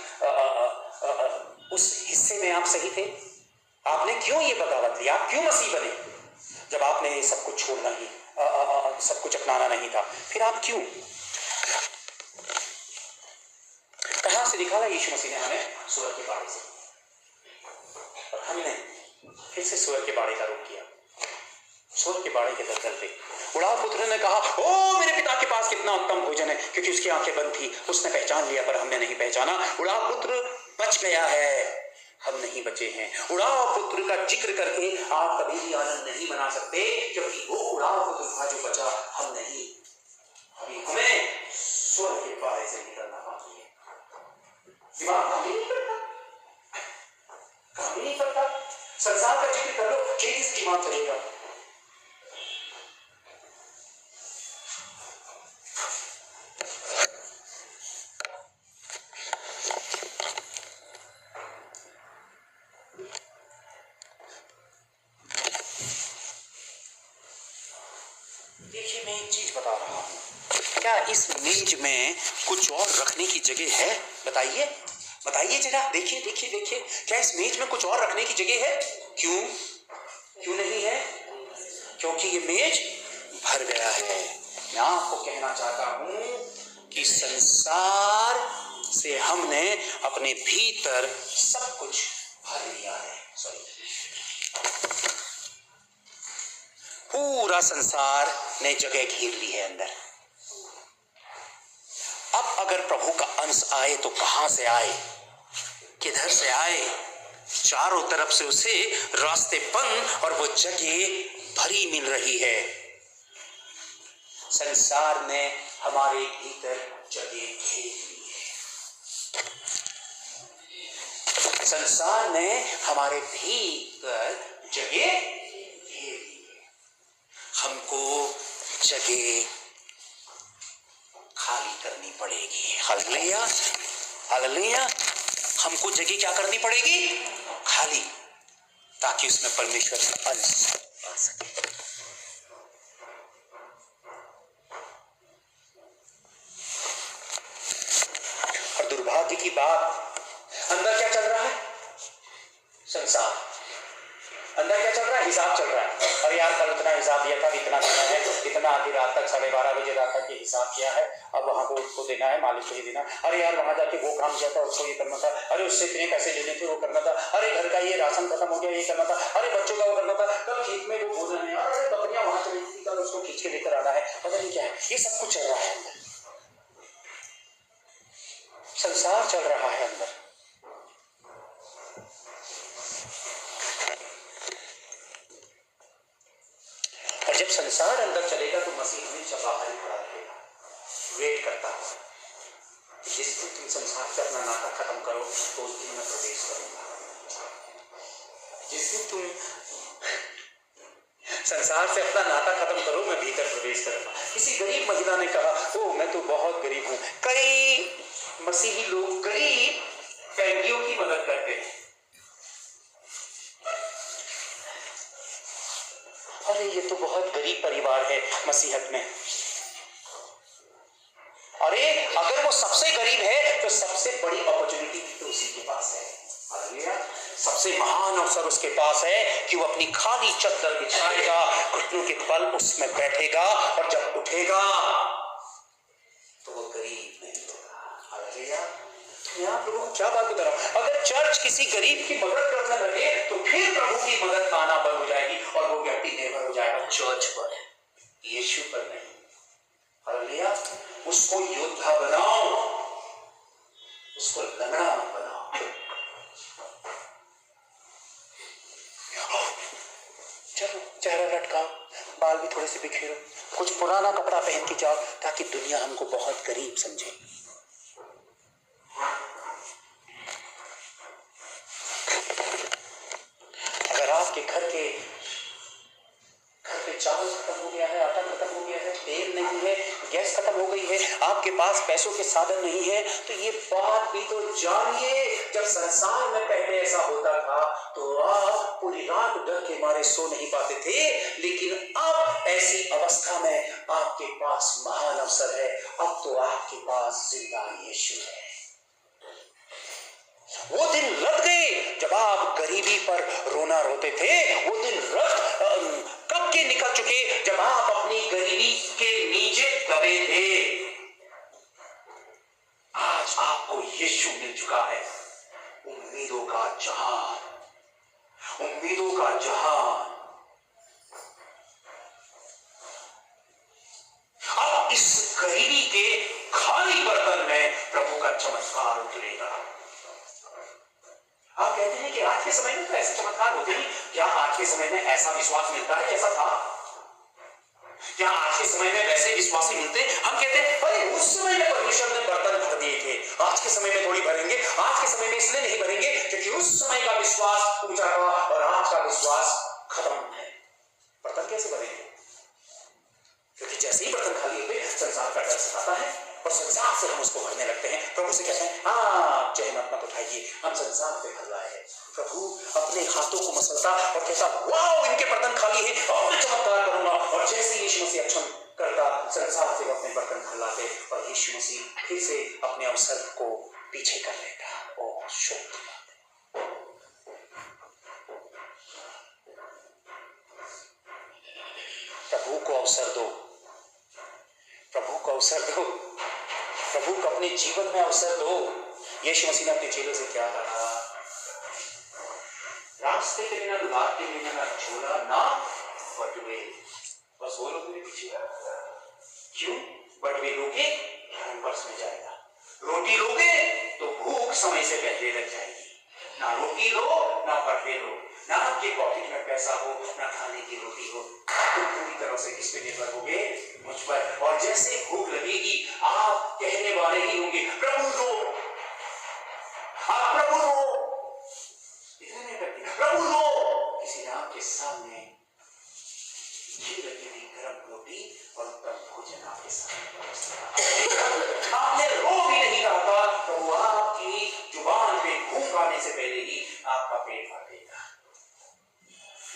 उस हिस्से में आप सही थे। आपने क्यों ये बगावत ली? आप क्यों मसीह बने जब आपने सब कुछ छोड़ना ही, सब कुछ अपनाना नहीं था? फिर आप क्यों? कहां से निकाला यीशु मसीह ने हमें? सूअर के बाड़े से। और हमने फिर से सूअर के बाड़े का रुख किया, सूअर के बाड़े के दलदल पे। उड़ाव पुत्र ने कहा, ओ मेरे पिता के पास कितना उत्तम भोजन है, क्योंकि उसकी आंखें बंद थी, उसने पहचान लिया पर हमने नहीं पहचाना। उड़ाव पुत्र बच गया है, हम नहीं बचे हैं। उड़ाव पुत्र का जिक्र करके आप कभी भी आनंद नहीं मना सकते, क्योंकि वो उड़ाव पुत्र था जो बचा, हम नहीं। अभी हमें सूअर के बाड़े से निकलना बाकी है। दिमाग काम नहीं करता, काम नहीं करता। संसार का जिक्र कर लो, किस दिमाग चलेगा? देखिए, मैं एक चीज बता रहा हूं, क्या इस मेज में कुछ और रखने की जगह है? बताइए, बताइए जरा, देखिए देखिए देखिए, क्या इस मेज में कुछ और रखने की जगह है? क्यों नहीं है? क्योंकि ये मेज भर गया है। मैं आपको कहना चाहता हूं कि संसार से हमने अपने भीतर सब कुछ भर लिया है। पूरा संसार ने जगह घेर ली है अंदर। अब अगर प्रभु का अंश आए तो कहां से आए, किधर से आए? चारों तरफ से उसे रास्ते बंद और वो जगह भरी मिल रही है। संसार ने हमारे भीतर जगह घेर ली है। संसार ने हमारे भीतर जगह घेर ली है। हमको जगह खाली करनी पड़ेगी। Hallelujah, hallelujah. हमको जगह क्या करनी पड़ेगी? खाली, ताकि उसमें परमेश्वर का अंश आ सके। और दुर्भाग्य की बात, अंदर क्या चल रहा है? संसार। अंदर क्या चल रहा है? हिसाब चल रहा है। और यार कल इतना हिसाब दिया था, इतना देना है, इतना आधी रात तक 12:30 बजे रात तक ये हिसाब किया है, अब वहाँ को उसको देना है, मालिक को ही देना। अरे यार वहाँ जाके वो काम किया था, उसको ये करना था, अरे उससे इतने पैसे लेने थे, वो करना था, अरे घर का ये राशन खत्म हो गया, ये करना था, अरे बच्चों का वो करना था, कल खेत में वो भोजन है, अरे बकरियां वहाँ चली थी, कल उसको खींच के लेकर आना है, पता नहीं क्या है। ये सब कुछ चल रहा है अंदर। संसार चल रहा है अंदर। और जब संसार अंदर चलेगा तो मसीह हमेशा बाहर ही खड़ा रहेगा, वेट करता है। जिस दिन तुम संसार से अपना नाता खत्म करो तो उस दिन मैं प्रवेश करूंगा। जिस दिन तुम संसार से अपना नाता खत्म करो मैं भीतर प्रवेश करूंगा। किसी गरीब महिला ने कहा, ओ मैं तो बहुत गरीब हूं। कई मसीही लोग गरीब कैदियों की मदद करते हैं। अरे ये तो बहुत गरीब परिवार है मसीहत में। अरे अगर वो सबसे गरीब है तो सबसे बड़ी अपॉर्चुनिटी तो उसी के पास है। हालेलुया। सबसे महान अवसर उसके पास है कि वो अपनी खाली चद्दर बिछाएगा, घुटनों के बल उसमें बैठेगा और जब उठेगा तो वो गरीब नहीं होगा। हालेलुया। मैं आप लोगों को क्या बात बता रहा हूं, अगर चर्च किसी गरीब की मदद करने लगे तो फिर प्रभु की मदद आना बंद हो जाएगी और वो व्यक्ति निर्भर हो जाएगा चर्च पर, यीशु पर नहीं। हालेलुया। उसको योद्धा बनाओ, उसको लंगड़ा मत बनाओ। चलो चेहरा लटकाओ, बाल भी थोड़े से बिखेरो, कुछ पुराना कपड़ा पहन के जाओ ताकि दुनिया हमको बहुत गरीब समझे। अगर आपके घर पे चावल खत्म हो गया है, आटा खत्म हो गया है, तेल नहीं है, गैस खत्म हो गई है, आपके पास पैसों के साधन नहीं है, तो ये बात भी तो जानिए। जब संसार में पहले ऐसा होता था तो आप पूरी रात डर के मारे सो नहीं पाते थे, लेकिन अब ऐसी अवस्था में आपके पास महान अवसर है। अब तो आपके पास जिंदा यीशु है। वो दिन रत गए जब आप गरीबी पर रोना रोते थे। वो दिन कब के निकल चुके जब आप अपनी गरीबी के नीचे दबे थे। आज आपको यीशु मिल चुका है, उम्मीदों का जहान, उम्मीदों का जहान। अब इस गरीबी के खाली बर्तन में प्रभु का चमत्कार उतरेगा। आप कहते हैं कि आज के समय में तो ऐसे चमत्कार होते नहीं। क्या आज के समय में ऐसा विश्वास मिलता है जैसा था? क्या आज के समय में वैसे विश्वासी मिलते? हम कहते हैं अरे उस समय में परमेश्वर ने बर्तन भर दिए थे, आज के समय में थोड़ी भरेंगे। आज के समय में इसलिए नहीं भरेंगे क्योंकि उस समय का विश्वास ऊंचा था और आज का विश्वास खत्म है। बर्तन कैसे भरेंगे? क्योंकि जैसे ही बर्तन खाली होते संसार का डर सताता है और संसार से हम उसको भरने लगते हैं। प्रभु से कहते हैं आप जहमत मत उठाइए, हम संसार से भर रहे हैं। प्रभु अपने हाथों को मसलता और कहता वाओ इनके बर्तन खाली है और मैं चमत्कार करूंगा। और जैसे यीशु मसीह अक्षम करता संसार से अपने बर्तन खिलाते और यीशु मसीह फिर से अपने अवसर को पीछे कर लेता। ओह शुभ प्रभु को अवसर दो, प्रभु को अवसर दो, प्रभु को अपने जीवन में अवसर दो। यीशु मसीह ने अपने चेलों से क्या कहा? रास्ते के बिना लाते बिना ना झोला ना बटुए। बस वो लोग मेरे पीछे क्यों? बटुए लोगे धर्म पर्स में जाएगा, रोटी लोगे तो भूख समय से पहले लग जाएगी। ना रोटी लो ना बटुए लो, ना आपके पॉकेट में पैसा हो ना खाने की रोटी हो, तुम पूरी तरह से किस पे निर्भर होगे? मुझ पर। और जैसे भूख लगेगी आप कहने वाले ही होंगे प्रभु दो, आप प्रभु दो, इतने नहीं करते प्रभु दो। किसी ने आपके सामने घी लगी हुई गर्म रोटी और उत्तम भोजन आपके सामने आपने रो भी नहीं रहा था, प्रभु आपकी जुबान पे भूख आने से पहले ही आपका पेट भर देगा।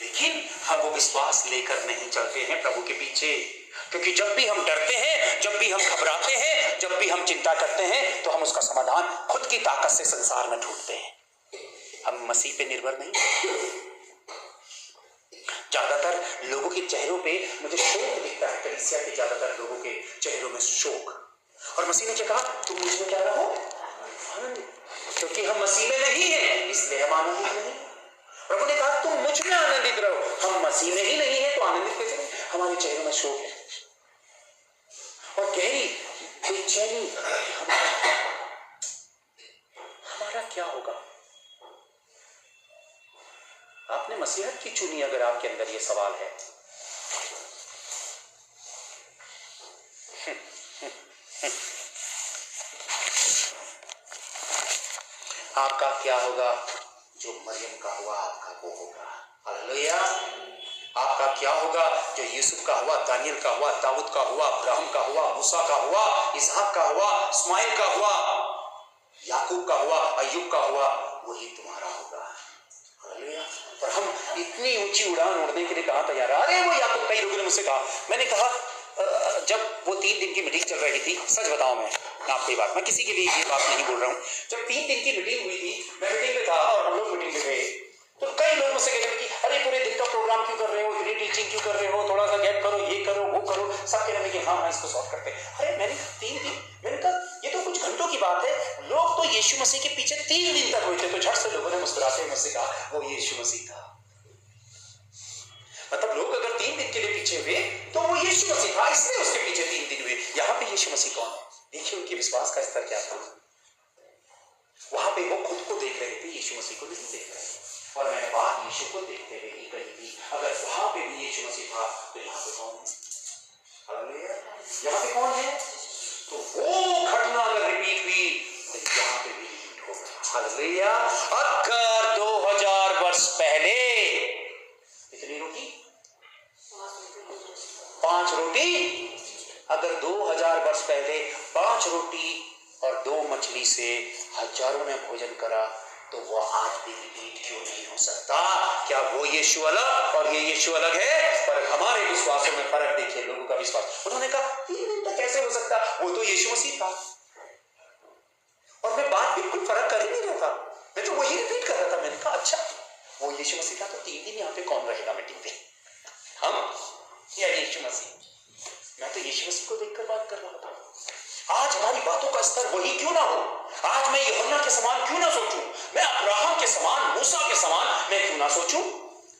लेकिन हम वो विश्वास लेकर नहीं चलते हैं प्रभु के पीछे, क्योंकि जब भी हम डरते हैं, जब भी हम घबराते हैं, जब भी हम चिंता करते हैं तो हम उसका समाधान खुद की ताकत से संसार में ढूंढते हैं। हम मसीह पे निर्भर नहीं। ज्यादातर लोगों के चेहरों पे मुझे शोक दिखता है, कलीसिया के ज्यादातर लोगों के चेहरों में शोक। और मसीह ने क्या कहा? तुम मुझ में क्या रहो? आनंद। क्योंकि हम मसीह में नहीं है इसलिए हम आनंदित नहीं। प्रभु ने कहा तुम मुझ में आनंदित रहो। हम मसीह में ही नहीं है तो आनंदित कैसे? हमारे चेहरों में शोक है और गहरी बेचैनी। नसीहत की चुनी अगर आपके अंदर ये सवाल है। आपका क्या होगा? जो मरियम का हुआ आपका वो होगा। हालेलुया। आपका क्या होगा? जो यूसुफ का हुआ, दानियल का हुआ, दाऊद का हुआ, अब्राहम का हुआ, मूसा का हुआ, इसहाक का हुआ, इस्माइल का हुआ, याकूब का हुआ, अय्यूब का हुआ, वही तुम्हारा होगा। हालेलुया। पर हम इतनी ऊंची उड़ान उड़ने के लिए कहां तैयार है? अरे वो याकूब, कई लोगों ने मुझसे कहा, मैंने कहा जब वो 3 दिन की मीटिंग चल रही थी, सच बताऊं मैं आपको ये बात, मैं किसी के लिए ये बात नहीं बोल रहा हूं, जब 3 दिन की मीटिंग हुई थी, मैं मीटिंग में था और हम लोग मीटिंग में थे, तो कई लोग मुझसे कह रहे थे कि अरे पूरे दिन का प्रोग्राम क्यों कर रहे हो, इतनी टीचिंग क्यों कर रहे हो, थोड़ा सा गैप करो, ये करो वो करो। सब कह रहे थे कि हाँ इसको सॉल्व करते। अरे मैंने 3 दिन, मैंने कहा ये तो कुछ घंटों की बात है, लोग तो यीशु मसीह के पीछे 3 दिन तक हुए थे। तो झट से लोगों ने मुस्कुराते हुए मुझसे कहा वो यीशु मसीह था। मतलब लोग अगर 3 दिन के लिए पीछे हुए तो वो यीशु मसीह था, इसलिए उसके पीछे 3 दिन हुए। यहाँ पे यीशु मसीह कौन है? देखिए उनके विश्वास का स्तर क्या था। वहां पे वो खुद को देख रहे थे, यीशु मसीह को नहीं देख रहे थे। और मैंने बात यीशु को देखते हुए ही कही थी, अगर वहां पे भी यीशु मसीह था तो यहाँ पे कौन है? हालेलुया। यहाँ पे कौन है? तो वो घटना अगर रिपीट हुई तो यहाँ पे भी रिपीट होगा। हालेलुया। अगर 2000 वर्ष पहले कितनी रोटी? 5 रोटी। अगर 2000 वर्ष पहले 5 रोटी और 2 मछली से हजारों ने भोजन करा, तो वो आज भी रिपीट क्यों नहीं हो सकता? क्या वो यीशु अलग और ये यीशु अलग है? पर हमारे विश्वासों में फर्क देखिए, लोगों का विश्वास। उन्होंने कहा 3 दिन तक कैसे हो सकता? वो तो यीशु मसीह था। और मैं बात बिल्कुल फर्क कर ही नहीं रहा था, मैं तो वही रिपीट कर रहा था। मैंने कहा अच्छा वो यीशु मसीह था, तो 3 दिन यहाँ पे कौन रहेगा मीटिंग पे, हम या यीशु मसीह? मैं तो यीशु मसीह को देखकर बात कर रहा था। आज हमारी बातों का स्तर वही क्यों ना हो? आज मैं यूहन्ना के समान क्यों ना सोचूं? मैं अब्राहम के समान, मूसा के समान मैं क्यों ना सोचूं?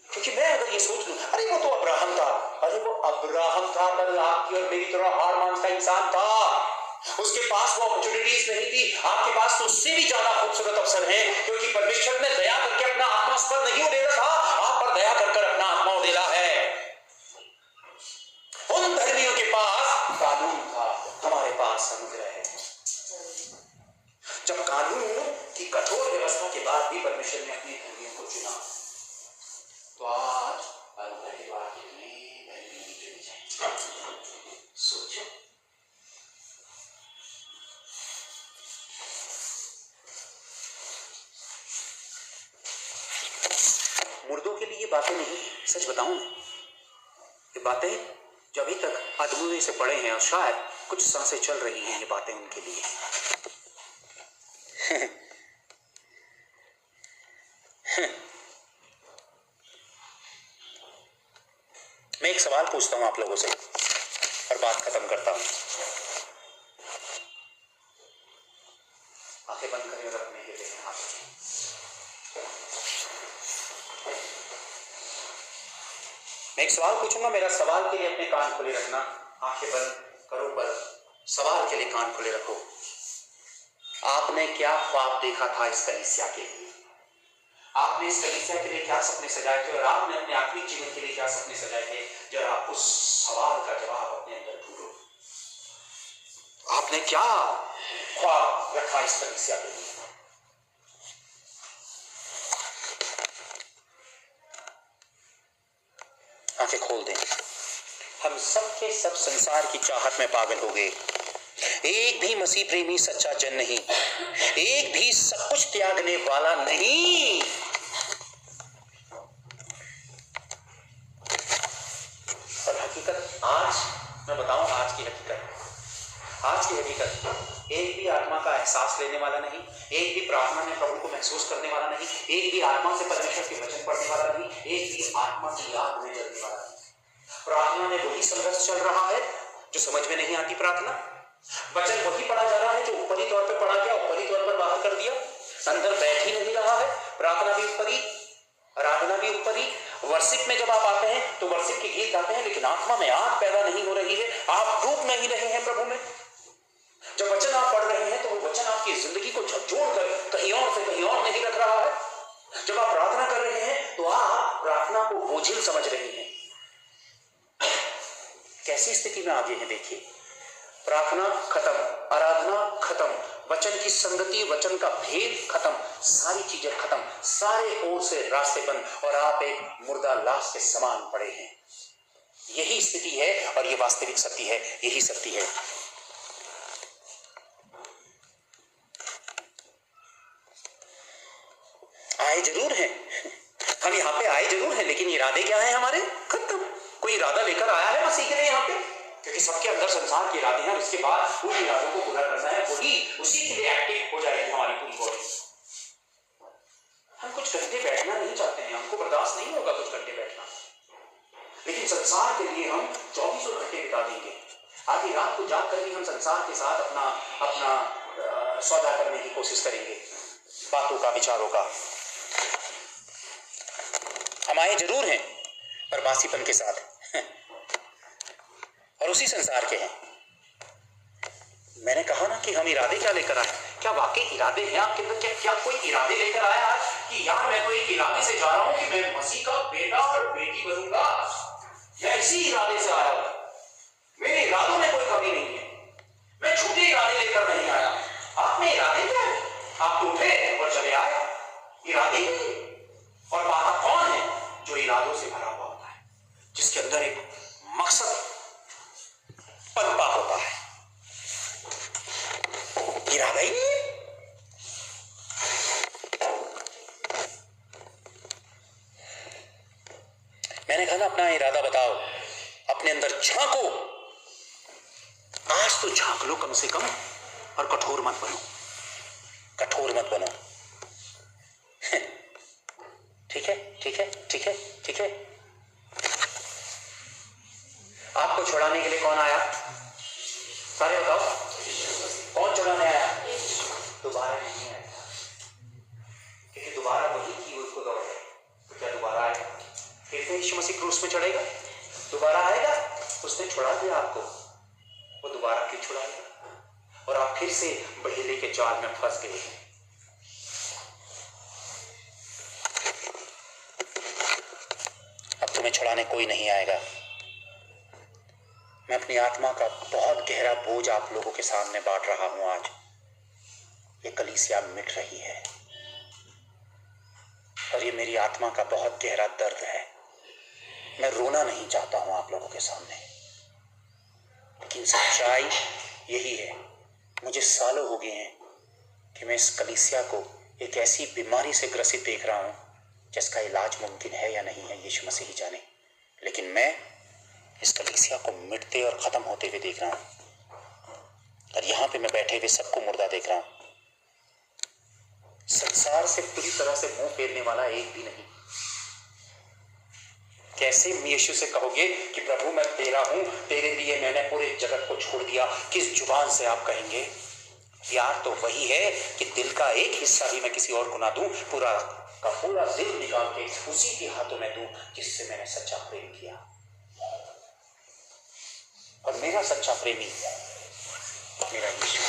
क्योंकि मैं अगर ये सोच लूं अरे वो तो अब्राहम था, अरे वो अब्राहम था, पर आपकी और मेरी तरह हार मांस का इंसान था। उसके पास वो अपॉर्चुनिटीज नहीं थी, आपके पास तो उससे भी ज्यादा खूबसूरत अवसर है, क्योंकि परमेश्वर ने दया करके अपना आत्मा उस पर नहीं उड़ेला था, आप पर दया कर अपना आत्मा उड़ेला है। उन धर्मियों के पास कानून था, हमारे पास अनुग्रह है। जब कानून की कठोर व्यवस्था के बाद भी परमेश्वर ने अपने धर्मियों को चुना, तो आज अनुग्रह के बाद कितने धर्मी चुने जाएंगे? सोचो। मुर्दों के लिए ये बातें नहीं, सच बताऊं मैं, ये बातें जो अभी तक अधूरे से पड़े हैं और शायद कुछ सांसें चल रही हैं, ये बातें उनके लिए। मैं एक सवाल पूछता हूं आप लोगों से और बात खत्म करता हूं। आंखें बंद करें और अपने हृदय में हाथ रखें। मैं एक सवाल पूछूंगा, मेरा सवाल के लिए अपने कान खुले रखना। आंखें बंद करो पर सवाल के लिए कान खुले रखो। आपने क्या ख्वाब देखा था इस कलीसिया के लिए? आपने इस कलीसिया के लिए क्या सपने सजाए थे? और आपने अपने आत्मिक जीवन के लिए क्या सपने सजाए थे? जब आप उस सवाल का जवाब अपने अंदर ढूंढो, आपने क्या ख्वाब रखा इस कलीसिया के लिए? आंखें खोल दें। हम सबके सब संसार की चाहत में पागल हो गए। एक भी मसीह प्रेमी सच्चा जन नहीं, एक भी सब कुछ त्यागने वाला नहीं। और हकीकत आज मैं बताऊं, आज की हकीकत, एक भी आत्मा का एहसास लेने वाला नहीं, एक भी प्रार्थना में प्रभु को महसूस करने वाला नहीं, एक भी आत्मा से परमेश्वर के वचन पढ़ने वाला नहीं, एक भी आत्मा की याद में चलने वाला नहीं। प्रार्थना में वही संघर्ष चल रहा है जो समझ में नहीं आती प्रार्थना। वचन वही पढ़ा जा रहा है जो ऊपरी तौर पे पढ़ा गया, ऊपरी तौर पर बाहर कर दिया, अंदर बैठ ही नहीं रहा है। प्रार्थना भी ऊपरी, आराधना भी ऊपरी। वर्शिप में जब आप आते हैं तो वर्शिप के गीत गाते हैं, लेकिन आत्मा में आग पैदा नहीं हो रही है, आप डूब नहीं रहे हैं प्रभु में। जब वचन आप पढ़ रहे हैं तो वो वचन आपकी जिंदगी को झकझोर कर कहीं और से कहीं और नहीं रख रहा है। जब आप प्रार्थना कर रहे हैं तो आप प्रार्थना को बोझिल समझ रहे हैं। कैसी स्थिति में आगे हैं देखिए, प्रार्थना खत्म, आराधना खत्म, वचन की संगति, वचन का भेद खत्म, सारी चीजें खत्म, सारे ओर से रास्ते बंद और आप एक मुर्दा लाश के समान पड़े हैं। यही स्थिति है और ये वास्तविक सत्य है, यही सत्य है। आए जरूर हैं, हम यहाँ पे आए जरूर हैं, लेकिन इरादे क्या है हमारे? खत्म। कोई इरादा लेकर आया है मसीह के लिए यहाँ पे? क्योंकि सबके अंदर संसार के इरादे हैं, उसके बाद उन इरादों को पूरा करना है, वही उसी के लिए एक्टिव हो जाएगी हमारी पूरी बॉडी। हम कुछ घंटे बैठना नहीं चाहते हैं, हमको बर्दाश्त नहीं होगा कुछ घंटे बैठना, लेकिन संसार के लिए हम 24 घंटे बिता देंगे। आधी रात को जाग कर भी हम संसार के साथ अपना सौदा करने की कोशिश करेंगे, बातों का, विचारों का। हम आए जरूर हैं पर बासीपन के साथ और उसी संसार के हैं। मैंने कहा ना कि हम इरादे क्या लेकर आए? क्या वाकई इरादे हैं आपके अंदर? क्या कोई इरादे लेकर आया आज कि यार मैं तो एक इरादे से जा रहा हूं कि मैं मसीह का बेटा और बेटी बनूंगा? मैं इसी इरादे से आया हूं, मेरे इरादों में कोई कमी नहीं है, मैं झूठे इरादे लेकर नहीं आया। आप में इरादे क्या है? आप तो उठे और चले आए, इरादे नहीं। और बात कौन है? जो इरादों से भरा हुआ होता है, जिसके अंदर एक मकसद पनपा होता है। इरादा ही नहीं। मैंने कहा ना अपना इरादा बताओ, अपने अंदर झांको। आज तो झांक लो कम से कम, और कठोर मत बनो, कठोर मत बनो। ठीक है, ठीक है, ठीक है, ठीक है। आपको छुड़ाने के लिए कौन आया? सारे बताओ, कौन छुड़ाने आया? दोबारा नहीं आया, क्योंकि दोबारा वही की उसको दौड़ है, तो क्या दोबारा आएगा? फिर से यीशु मसीह क्रूस में चढ़ेगा, दोबारा आएगा? उसने छुड़ा दिया आपको, वो दोबारा क्यों छुड़ाएगा? और आप फिर से बहेले के जाल में फंस गए हैं। अब तुम्हें छुड़ाने कोई नहीं आएगा। मैं अपनी आत्मा का बहुत गहरा बोझ आप लोगों के सामने बांट रहा हूं आज। ये कलीसिया मिट रही है और ये मेरी आत्मा का बहुत गहरा दर्द है। मैं रोना नहीं चाहता हूं आप लोगों के सामने, लेकिन सच्चाई यही है। मुझे सालों हो गए हैं कि मैं इस कलीसिया को एक ऐसी बीमारी से ग्रसित देख रहा हूं जिसका इलाज मुमकिन है या नहीं है, यीशु मसीह ही जाने। लेकिन मैं इस कलीसिया को मिटते और खत्म होते हुए देख रहा हूं, और यहां पे मैं बैठे हुए सबको मुर्दा देख रहा हूं। संसार से पूरी तरह से मुंह फेरने वाला एक भी नहीं। कैसे यीशु से कहोगे कि प्रभु मैं तेरा हूं, तेरे लिए मैंने पूरे जगत को छोड़ दिया? किस जुबान से आप कहेंगे? प्यार तो वही है कि दिल का एक हिस्सा भी मैं किसी और को ना दूं, पूरा का पूरा दिल निकाल के उसी के हाथों में दूं जिससे मैंने सच्चा प्रेम किया। और मेरा सच्चा प्रेमी मेरा यीशु।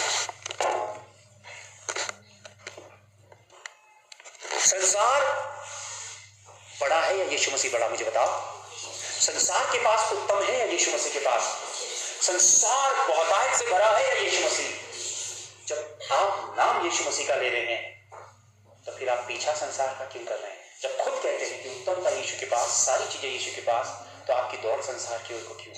संसार बड़ा है या यीशु मसीह बड़ा? मुझे बताओ। संसार के पास उत्तम है या यीशु मसीह के पास? संसार बहुतायत से भरा है या यीशु मसीह? जब आप नाम यीशु मसीह का ले रहे हैं तो फिर आप पीछा संसार का क्यों कर रहे हैं? जब खुद कहते हैं कि उत्तमता यीशु के पास, सारी चीजें यीशु के पास, तो आपकी दौड़ संसार की ओर को क्यों?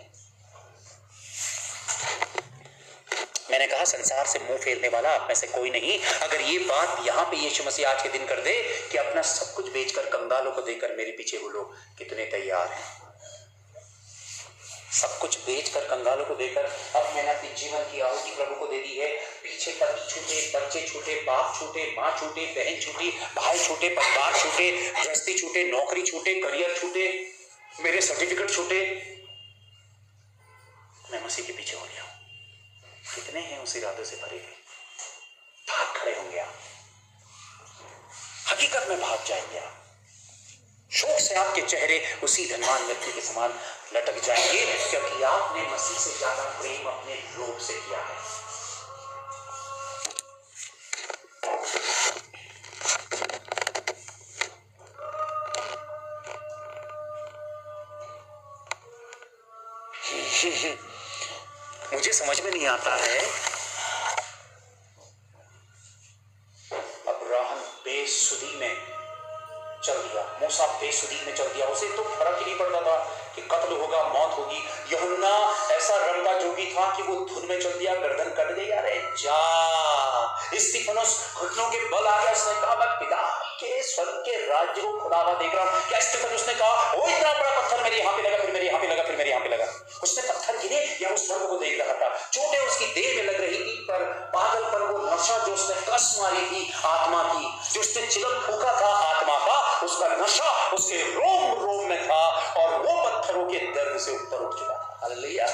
मैंने कहा संसार से मुंह फेरने वाला आप में से कोई नहीं। अगर ये बात यहाँ पे यीशु मसीह आज के दिन कर दे कि अपना सब कुछ बेचकर कंगालों को देकर मेरे पीछे हो लो, कितने तैयार हैं? सब कुछ बेचकर कंगालों को देकर अब मैंने अपने जीवन की आहुति प्रभु को दे दी है। पीछे पति छूटे, बच्चे छूटे, बाप छूटे, माँ छूटे, बहन छूटी, भाई छूटे, परिवार छूटे, गृहस्थी छूटे, नौकरी छूटे, करियर छूटे, मेरे सर्टिफिकेट छूटे, मैं मसीह के पीछे हो गया। कितने हैं उस इरादे से भरे हुए? भाग खड़े होंगे आप, हकीकत में भाग जाएंगे आप। शोक से आपके चेहरे उसी धनवान व्यक्ति के समान लटक जाएंगे, क्योंकि आपने मसीह से ज्यादा प्रेम अपने लोभ से किया है। मुझे समझ में नहीं आता है, अब्राहम बेसुदी में चल दिया, मूसा बेसुदी में चल दिया, उसे तो फर्क ही नहीं पड़ता था कि कत्ल होगा, मौत होगी। यूहन्ना ऐसा रंगा जोगी था कि वो धुन में चल दिया, गर्दन कट गई। अरे जा, स्तिफनुस घुटनों के बल आ गया, उसने कहा मैं पिता के स्वर्ग के राज्य को खुदा हुआ देख रहा हूं। क्या स्तिफनुस ने कहा वो इतना बड़ा पत्थर मेरे यहाँ पे लगा, फिर मेरे यहाँ पे लगा, फिर मेरे यहाँ पे लगा? उसने पत्थर गिरे या उस स्वर्ग को देख रहा था? चोटें उसकी देह में लग रही थी, पर पागलपन, वो नशा जो उसने कस मारी थी आत्मा की, जो उसने चिलम फूका था आत्मा का, उसका नशा उसके रोम रोम में था और वो पत्थरों के दर्द से ऊपर उठ चुका था। हालेलुया।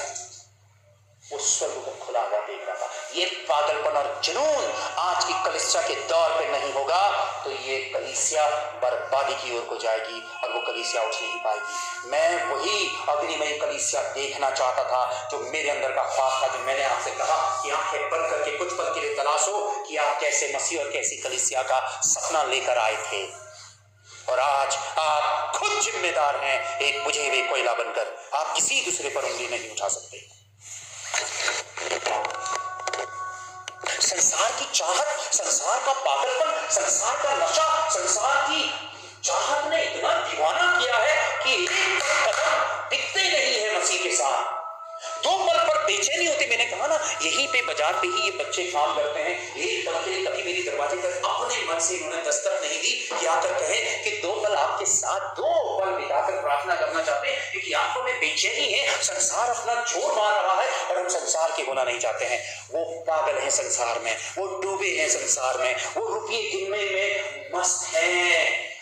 वो स्वर्ग को खुला हुआ देख रहा था। ये पागलपन और जुनून आज की कलीसिया के दौर पे नहीं होगा तो ये कलीसिया बर्बादी की ओर को जाएगी और वो कलीसिया उठ नहीं पाएगी। मैं वही अग्निमय कलीसिया देखना चाहता था जो मेरे अंदर का ख्वाब था, जो मैंने आपसे कहा कि आंखें बंद करके कुछ पल के लिए तलाशो कि आप कैसे मसीह और कैसी कलीसिया का सपना लेकर आए थे। और आज आप खुद जिम्मेदार हैं एक बुझे हुए कोयला बनकर। आप किसी दूसरे पर उंगली नहीं उठा सकते। संसार की चाहत, संसार का पागलपन, संसार का नशा, संसार की चाहत ने इतना दीवाना किया है कि एक कदम टिकते नहीं है मसीह के साथ। दो पल पर बेचैनी होती। मैंने कहा ना, यहीं पे बाजार पे ही ये बच्चे काम करते हैं। एक पल के लिए कभी मेरी दरवाजे पर अपने मन से इन्होंने दस्तक नहीं दी कि आकर कहे कि दो पल आपके साथ, दो पल बिताकर प्रार्थना करना चाहते हैं, क्योंकि आंखों में बेचैनी है। संसार अपना जोर मार रहा है और हम संसार के होना नहीं चाहते हैं। वो पागल है संसार में, वो डूबे हैं संसार में, वो रुपये गिनने में मस्त हैं।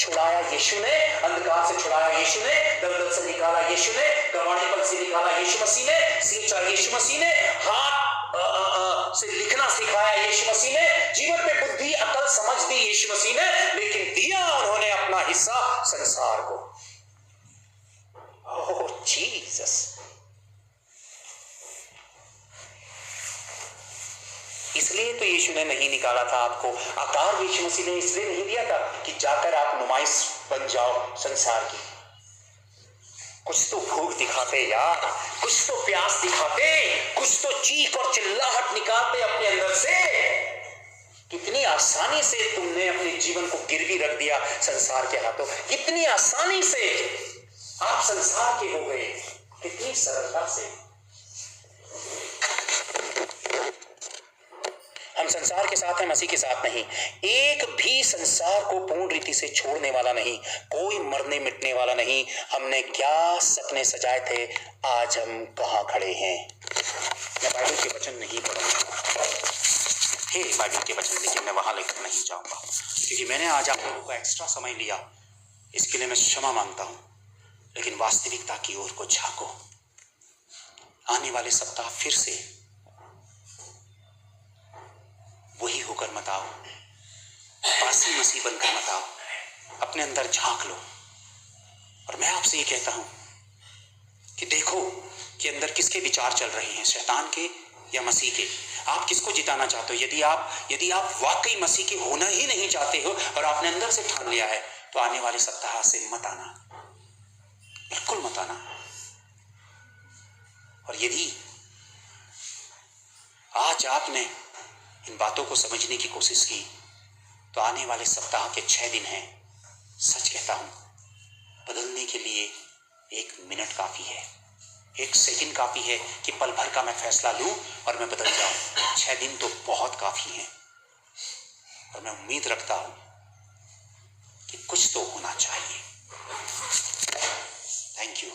छुड़ाया यीशु ने, अंधकार से छुड़ाया यीशु ने, दलदल से निकाला यीशु ने, गंवाड़ीपन से निकाला यीशु मसीह ने, सींचा यीशु मसीह ने, हाथ से लिखना सिखाया यीशु मसीह ने, जीवन में बुद्धि अकल समझ दी यीशु मसीह ने, लेकिन दिया उन्होंने अपना हिस्सा संसार को। ओह जीसस। इसलिए तो यीशु ने नहीं निकाला था आपको। आकार यीशु मसीह ने इसलिए नहीं दिया था कि जाकर आप नुमाइश बन जाओ संसार की। कुछ तो भूख दिखाते यार, कुछ तो प्यास दिखाते, कुछ तो चीख और चिल्लाहट निकालते अपने अंदर से। कितनी आसानी से तुमने अपने जीवन को गिरवी रख दिया संसार के हाथों। कितनी आसानी से आप संसार के हो गए, कितनी सरलता से। हम संसार के साथ हैं, मसीह के साथ नहीं। एक भी संसार को पूर्ण रीति से छोड़ने वाला नहीं, कोई मरने मिटने वाला नहीं। हमने क्या सपने सजाए थे, आज हम कहाँ खड़े हैं। मैं बाइबल के वचन नहीं पढ़ूंगा, हे बाइबल के वचन, लेकिन मैं वहां लेकर नहीं जाऊंगा, क्योंकि मैंने आज आप लोगों को एक्स्ट्रा समय लिया। इसके लिए मैं क्षमा मांगता हूं, लेकिन वास्तविकता की ओर को झांको। आने वाले सप्ताह फिर से वही होकर मत आओ, पासी मसीह बनकर मत आओ। अपने अंदर झांक लो। और मैं आपसे ये कहता हूं कि देखो कि अंदर किसके विचार चल रहे हैं, शैतान के या मसीह के। आप किसको जिताना चाहते हो? यदि आप वाकई मसीह के होना ही नहीं चाहते हो और आपने अंदर से ठान लिया है, तो आने वाले सप्ताह से मत आना, बिल्कुल मत आना। और यदि आज आपने इन बातों को समझने की कोशिश की, तो आने वाले सप्ताह के 6 दिन हैं। सच कहता हूं, बदलने के लिए 1 मिनट काफी है, 1 सेकंड काफी है कि पल भर का मैं फैसला लूं और मैं बदल जाऊं। 6 दिन तो बहुत काफी हैं। और मैं उम्मीद रखता हूं कि कुछ तो होना चाहिए। Thank you.